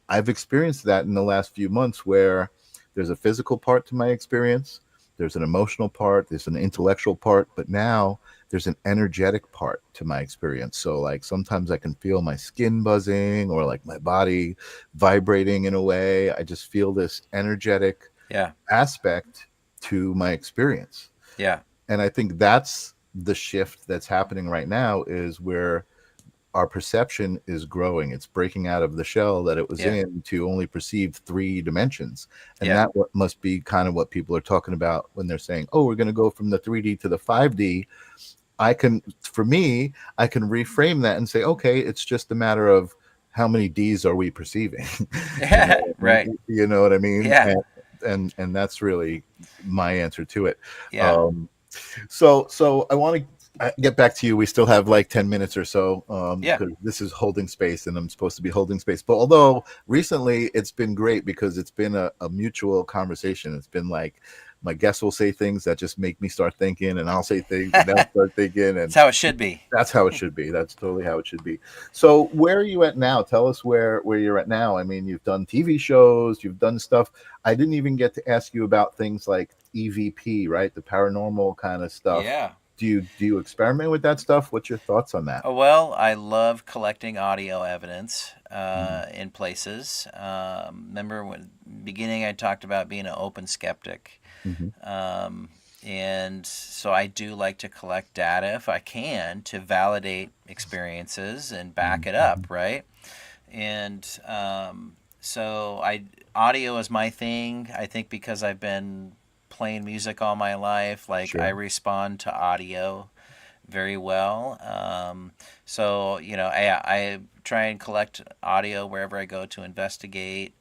I've experienced that in the last few months where there's a physical part to my experience, there's an emotional part, there's an intellectual part, but now there's an energetic part to my experience. So like sometimes I can feel my skin buzzing or like my body vibrating in a way. I just feel this energetic Yeah. aspect to my experience. Yeah. And I think that's the shift that's happening right now, is where our perception is growing. It's breaking out of the shell that it was Yeah. in to only perceive 3 dimensions. And Yeah. that what must be kind of what people are talking about when they're saying, oh, we're going to go from the 3D to the 5D. For me, I can reframe that and say, okay, it's just a matter of how many D's are we perceiving? Yeah. Right. You know what I mean? Yeah. And that's really my answer to it. Yeah. Um, so I want to get back to you. We still have like 10 minutes or so, Yeah. because this is holding space and I'm supposed to be holding space. But although recently it's been great because it's been a mutual conversation. It's been like my guests will say things that just make me start thinking, and I'll say things and they'll start thinking, That's and how it should be. that's how it should be. That's totally how it should be. So where are you at now? Tell us where you're at now. I mean, you've done TV shows, you've done stuff. I didn't even get to ask you about things like EVP, right? The paranormal kind of stuff. Yeah. Do you experiment with that stuff? What's your thoughts on that? Oh, well, I love collecting audio evidence Mhm. in places. Remember when beginning I talked about being an open skeptic. Mhm. Um, and so I do like to collect data if I can to validate experiences and back it Mhm. up, right? And so audio is my thing. I think because I've been playing music all my life. Like I Sure. respond to audio very well. So I try and collect audio wherever I go to investigate,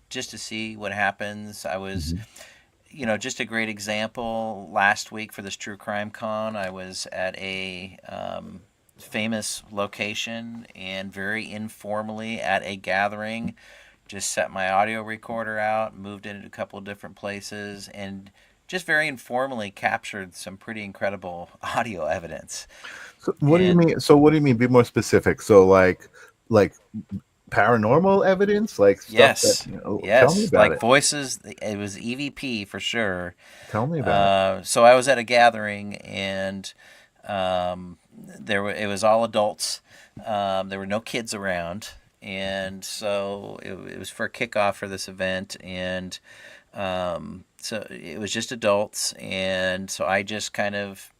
just to see what happens. I was, Hmm. just a great example. Last week for this True Crime Con, I was at a famous location and very informally at a gathering. Just set my audio recorder out, moved it into a couple of different places, and just very informally captured some pretty incredible audio evidence. So what do you And mean? So what do you mean? Be more specific. So like paranormal evidence, like stuff that yes, tell me yes, about like it. voices. It was EVP for sure. Tell me about it. So I was at a gathering, and it was all adults. There were no kids around, and so it was for a kickoff for this event, and so it was just adults, and so I just kind of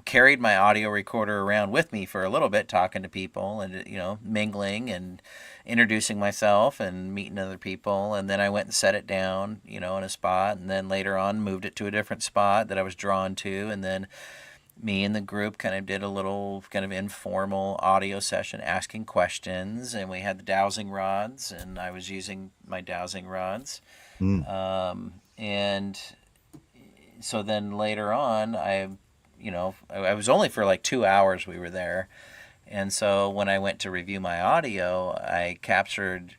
carried my audio recorder around with me for a little bit, talking to people and mingling and introducing myself and meeting other people. And then I went and set it down, in a spot, and then later on moved it to a different spot that I was drawn to. And then me and the group kind of did a little kind of informal audio session, asking questions. And we had the dowsing rods, and I was using my dowsing rods. Mm. And so then later on, I was only for like 2 hours we were there. And so when I went to review my audio, I captured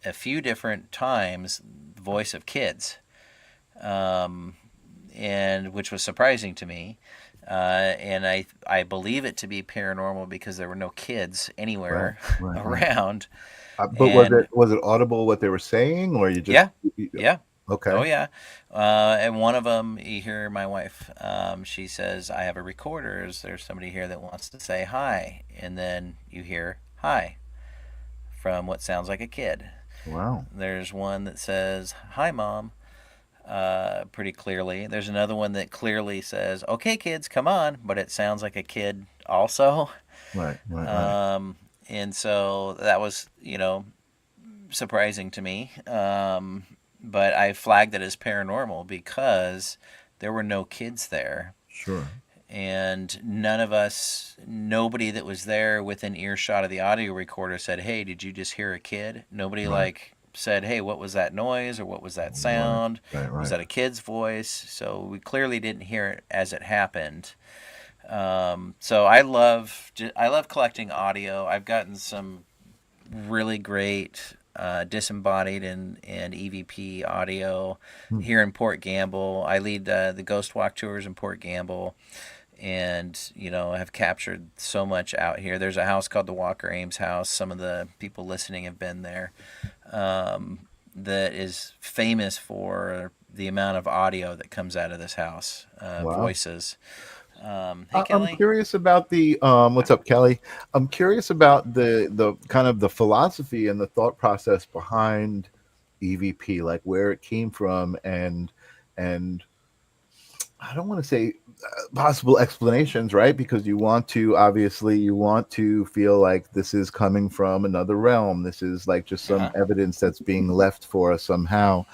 a few different times the voice of kids, um, and which was surprising to me. And I believe it to be paranormal because there were no kids Right, anywhere right, right. around. But And was it audible what they were saying, or you just yeah, yeah. Oh okay? yeah, and one of them, you hear my wife. She says, "I have a recorder. Is there somebody here that wants to say hi?" And then you hear "hi" from what sounds like a kid. Wow. There's one that says "Hi, mom," pretty clearly. There's another one that clearly says "Okay, kids, come on," but it sounds like a kid also. Right, right, right. Um, and so that was, surprising to me. But I flagged it as paranormal because there were no kids there. Sure. And nobody that was there within earshot of the audio recorder said, "Hey, did you just hear a kid?" Nobody Right, said, "Hey, what was that noise?" or "What was that right, sound?" right, Was right. that a kid's voice? So we clearly didn't hear it as it happened. So I love collecting audio. I've gotten some really great disembodied and EVP audio Hmm. here in Port Gamble. I lead the Ghost Walk tours in Port Gamble, and have captured so much out here. There's a house called the Walker Ames House. Some of the people listening have been there. That is famous for the amount of audio that comes out of this house, Wow. voices. Hey, I'm Kelly. curious about the what's up, Kelly? I'm curious about the kind of the philosophy and the thought process behind EVP, like where it came from, and I don't want to say possible explanations, right? Because you want to obviously you want to feel like this is coming from another realm. This is like just some Uh-huh. evidence that's being left for us somehow.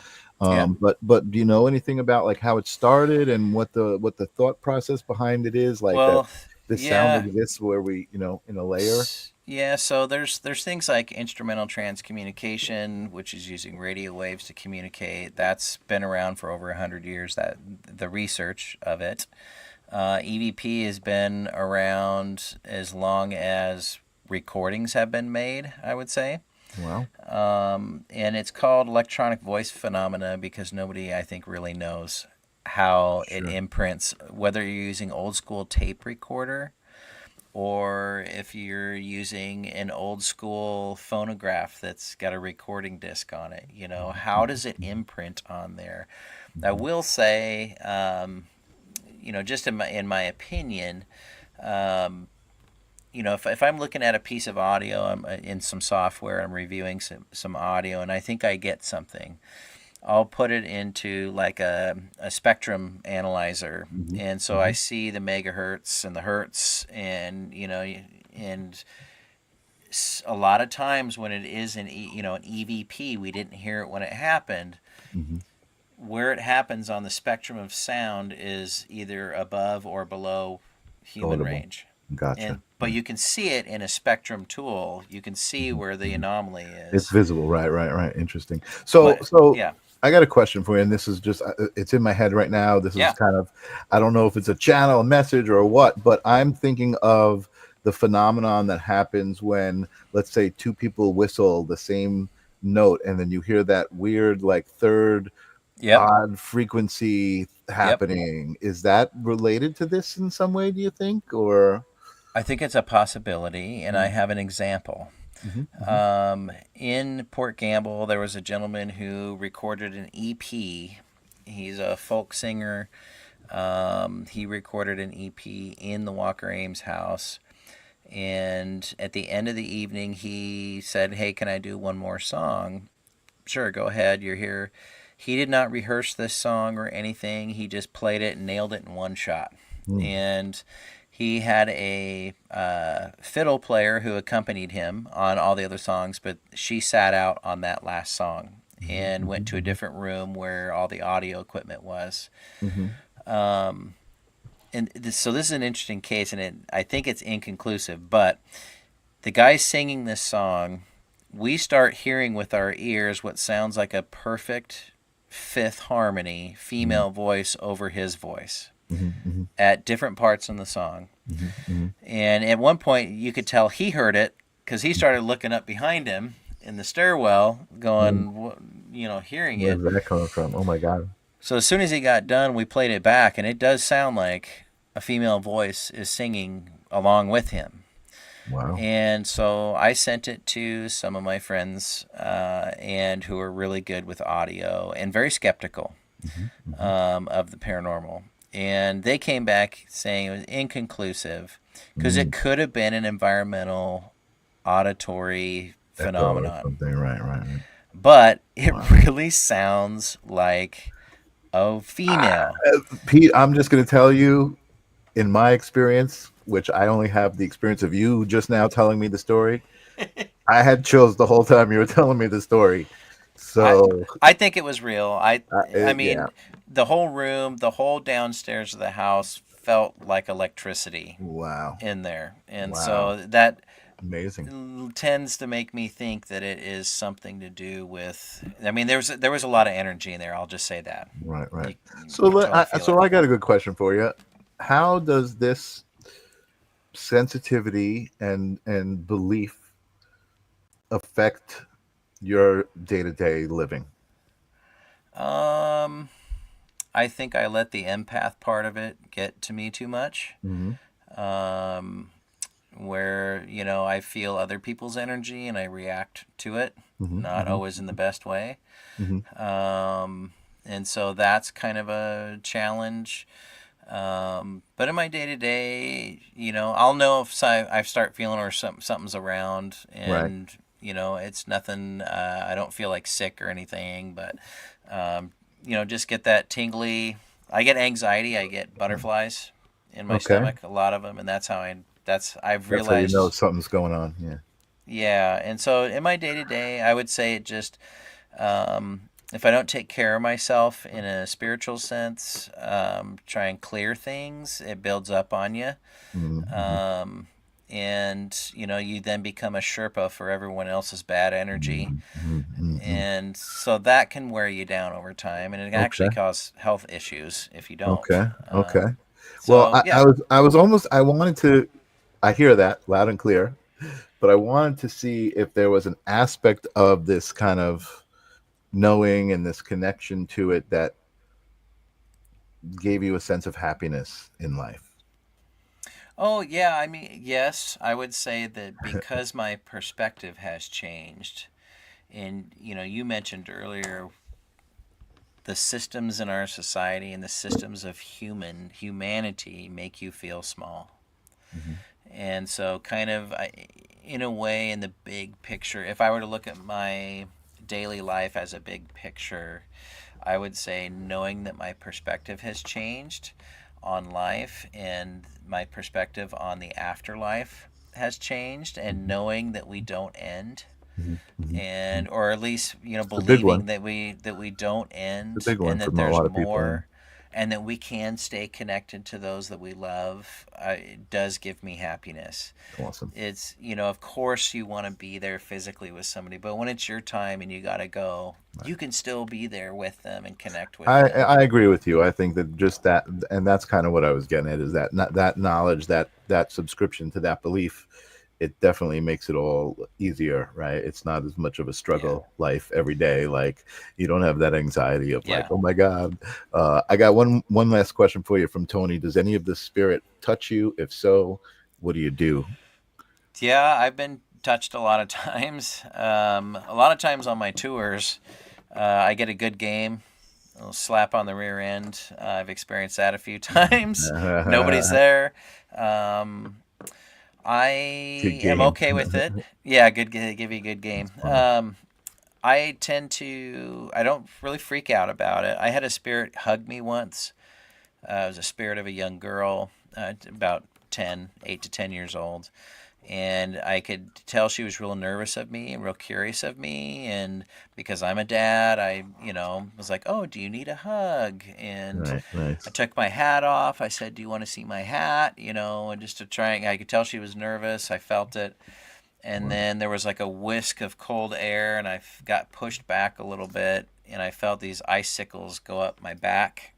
Yeah. But do you know anything about like how it started and what the thought process behind it is? Like that Well, this sound yeah. exists where we in a layer. Yeah, so there's things like instrumental transcommunication, which is using radio waves to communicate. That's been around for over 100 years. That the research of it. EVP has been around as long as recordings have been made, I would say. Wow, And it's called electronic voice phenomena because nobody, I think, really knows how it sure. imprints, whether you're using old school tape recorder or if you're using an old school phonograph that's got a recording disc on it. How does it imprint on there? I Mhm. will say, just in my opinion, um, if I'm looking at a piece of audio, I'm in some software, I'm reviewing some audio, and I think I get something. I'll put it into like a spectrum analyzer, Mhm. and so I Mhm. see the megahertz and the hertz, and and a lot of times when it is an EVP, we didn't hear it when it happened. Mhm. where it happens on the spectrum of sound is either above or below human Audible. range. Gotcha. But you can see it in a spectrum tool. You can see Mhm, where the mhm. anomaly It's is. visible, right, right, right. Interesting. So, But so yeah, I got a question for you, and this is just it's in my head right now. This is yeah, kind of, I don't know if it's a channel, a message, or what, but I'm thinking of the phenomenon that happens when, let's say, two people whistle the same note, and then you hear that weird, like third yep, odd frequency yep. happening. Is that related to this in some way, do you think? Or I think it's a possibility, and I have an example. mm-hmm, mm-hmm, In Port Gamble, there was a gentleman who recorded an EP. He's a folk singer. He recorded an EP in the Walker Ames house. And at the end of the evening, he said, "Hey, can I do one more song?" "Sure, go ahead. You're here." He did not rehearse this song or anything. He just played it and nailed it in one shot. mm, And he had a fiddle player who accompanied him on all the other songs, but she sat out on that last song mm-hmm, and went to a mm-hmm, different room where all the audio equipment was. mm-hmm, So this is an interesting case, and I think it's inconclusive, but the guy singing this song, we start hearing with our ears what sounds like a perfect fifth harmony, female voice over his voice mm-hmm, mm-hmm, at different parts in the song. mm-hmm, mm-hmm. And at one point, you could tell he heard it because he started looking up behind him in the stairwell, Mm. going, hearing it. Where's that coming from? Oh my God. So as soon as he got done, we played it back, and it does sound like a female voice is singing along with him. Wow. And so I sent it to some of my friends, and who are really good with audio and very skeptical Mm-hmm, mm-hmm, of the paranormal. And they came back saying it was inconclusive because mm. it could have been an environmental auditory Echo or phenomenon. something. Right, right, right. But it Wow. really sounds like a female. Pete, I'm just going to tell you, in my experience, which I only have the experience of you just now telling me the story, I had chills the whole time you were telling me the story. I So, I think it was real. I yeah. mean, the whole room, the whole downstairs of the house felt like electricity Wow. in there. And Wow. so that Amazing. tends to make me think that it is something to do with, I mean, there was a lot of energy in there, I'll just say that. Right, right. You So, could totally feel it. so I got a good question for you. How does this sensitivity and belief affect your day-to-day living? Um I think I let the empath part of it get to me too much. Mm-hmm, Um where, I feel other people's energy and I react to it, mm-hmm, not mm-hmm, always in the best way. mm-hmm, And so that's kind of a challenge. But in my day to day, I'll know if I start feeling or something's around, right. and it's nothing. I don't feel like sick or anything, but just get that tingly. I get anxiety. I get butterflies in my Okay. stomach, a lot of them, and I've That's how you know realized. something's going on. Yeah. Yeah, and so in my day to day, I would say it just, if I don't take care of myself in a spiritual sense, try and clear things, it builds up on you. Mm-hmm, Um, and, you then become a Sherpa for everyone else's bad energy. mm-hmm, mm-hmm. And so that can wear you down over time, and it can actually Okay. cause health issues if you don't. Okay. Okay. Well, So, yeah. I wanted to, I hear that loud and clear, but I wanted to see if there was an aspect of this kind of knowing and this connection to it that gave you a sense of happiness in life. Oh, yeah. I mean, yes, I would say that because my perspective has changed, and you mentioned earlier the systems in our society and the systems of humanity make you feel small. Mm-hmm. And so, kind of, in a way, in the big picture, if I were to look at my daily life as a big picture, I would say knowing that my perspective has changed on life and my perspective on the afterlife has changed, and knowing that we don't end. Mhm. or at least It's the big believing one. that we don't The end big one and that from a there's lot of people. Yeah. more, and that we can stay connected to those that we love. It does give me happiness. Awesome. It's of course you want to be there physically with somebody, but when it's your time and you got to go, you can still be there with them and connect with them. I agree with you. I think that just that, and that's kind of what I was getting at, is that that knowledge, that subscription to that belief, it definitely makes it all easier, right? It's not as much of a Yeah. struggle life every day. Like you don't have that anxiety of like, Yeah. oh my God. I got one last question for you from Tony. Does any of the spirit touch you? If so, what do you do? Yeah, I've been touched a lot of times. A lot of times on my tours, I get a good game, a little slap on the rear end. I've experienced that a few times. Nobody's there. Um, I Good am game. okay with it. Yeah, give you a good That's game. funny. I don't really freak out about it. I had a spirit hug me once. It was a spirit of a young girl, about 8 to 10 years old. And I could tell she was real nervous of me and real curious of me. And because I'm a dad, was like, "Oh, do you need a hug?" And Right, I nice. took my hat off. I said, "Do you want to see my hat?" And just to try, I could tell she was nervous. I felt it. And Wow. then there was like a whisk of cold air, and I got pushed back a little bit, and I felt these icicles go up my back,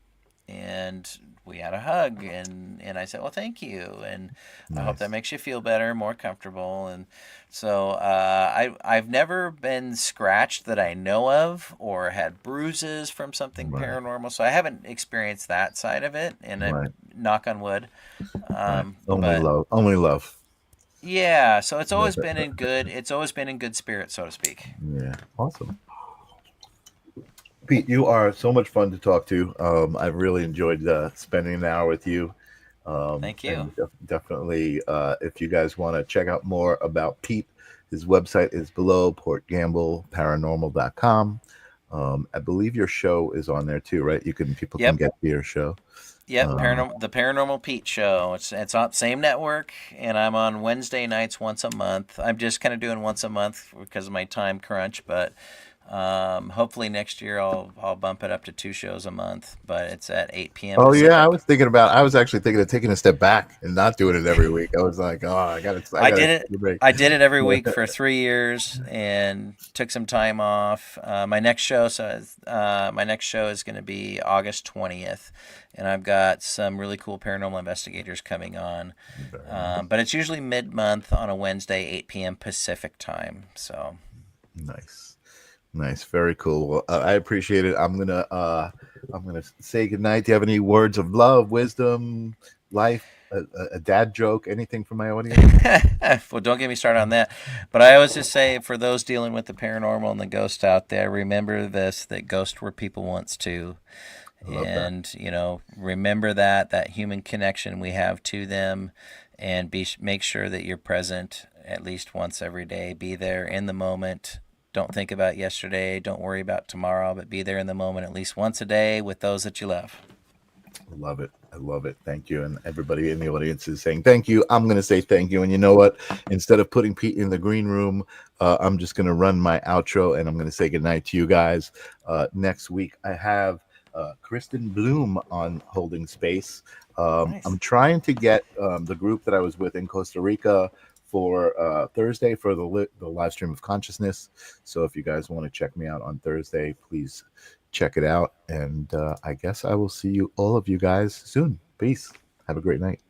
and we had a hug, and I said, "Well, thank you, and I hope that Nice. makes you feel better, more comfortable." And so I've never been scratched that I know of, or had bruises from something Right, paranormal, so I haven't experienced that side of it, and I right, knock on wood. right. Only But love. Only love. yeah, so it's always been in good spirit, so to speak. Yeah, awesome. Pete, you are so much fun to talk to. I've really enjoyed spending an hour with you. Thank you. And definitely, if you guys want to check out more about Pete, his website is below portgamble.paranormal.com. I believe your show is on there too, right? People can Yep. get to your show. Yep, Uh, the Paranormal Pete show. It's on same network, and I'm on Wednesday nights once a month. I'm just kind of doing once a month because of my time crunch, but hopefully next year I'll bump it up to 2 shows a month. But it's at 8 p.m. oh yeah, Pacific. I was actually thinking of taking a step back and not doing it every week. I was like, oh, I I gotta did take it. a break. I did it every week for 3 years and took some time off. My next show is going to be August 20th, and I've got some really cool paranormal investigators coming on. Very nice. But it's usually mid month on a Wednesday, 8 p.m. Pacific time. So Nice. Nice, very cool. Well, I appreciate it. I'm gonna say goodnight. Do you have any words of love, wisdom, life, a dad joke, anything for my audience? well, don't get me started on that. But I always just say for those dealing with the paranormal and the ghost out there, remember this: that ghosts were people once too. I love that. And remember that human connection we have to them, and make sure that you're present at least once every day. Be there in the moment. Don't think about yesterday, don't worry about tomorrow, but be there in the moment at least once a day with those that you love. I love it. I love it. Thank you. And everybody in the audience is saying thank you. I'm gonna say thank you. And you know what? Instead of putting Pete in the green room, I'm just gonna run my outro and I'm gonna say goodnight to you guys. Next week I have Kristen Bloom on Holding Space. I'm Nice. trying to get the group that I was with in Costa Rica for Thursday for the live stream of consciousness. So if you guys want to check me out on Thursday, please check it out. And I guess I will see all of you guys soon. Peace. Have a great night.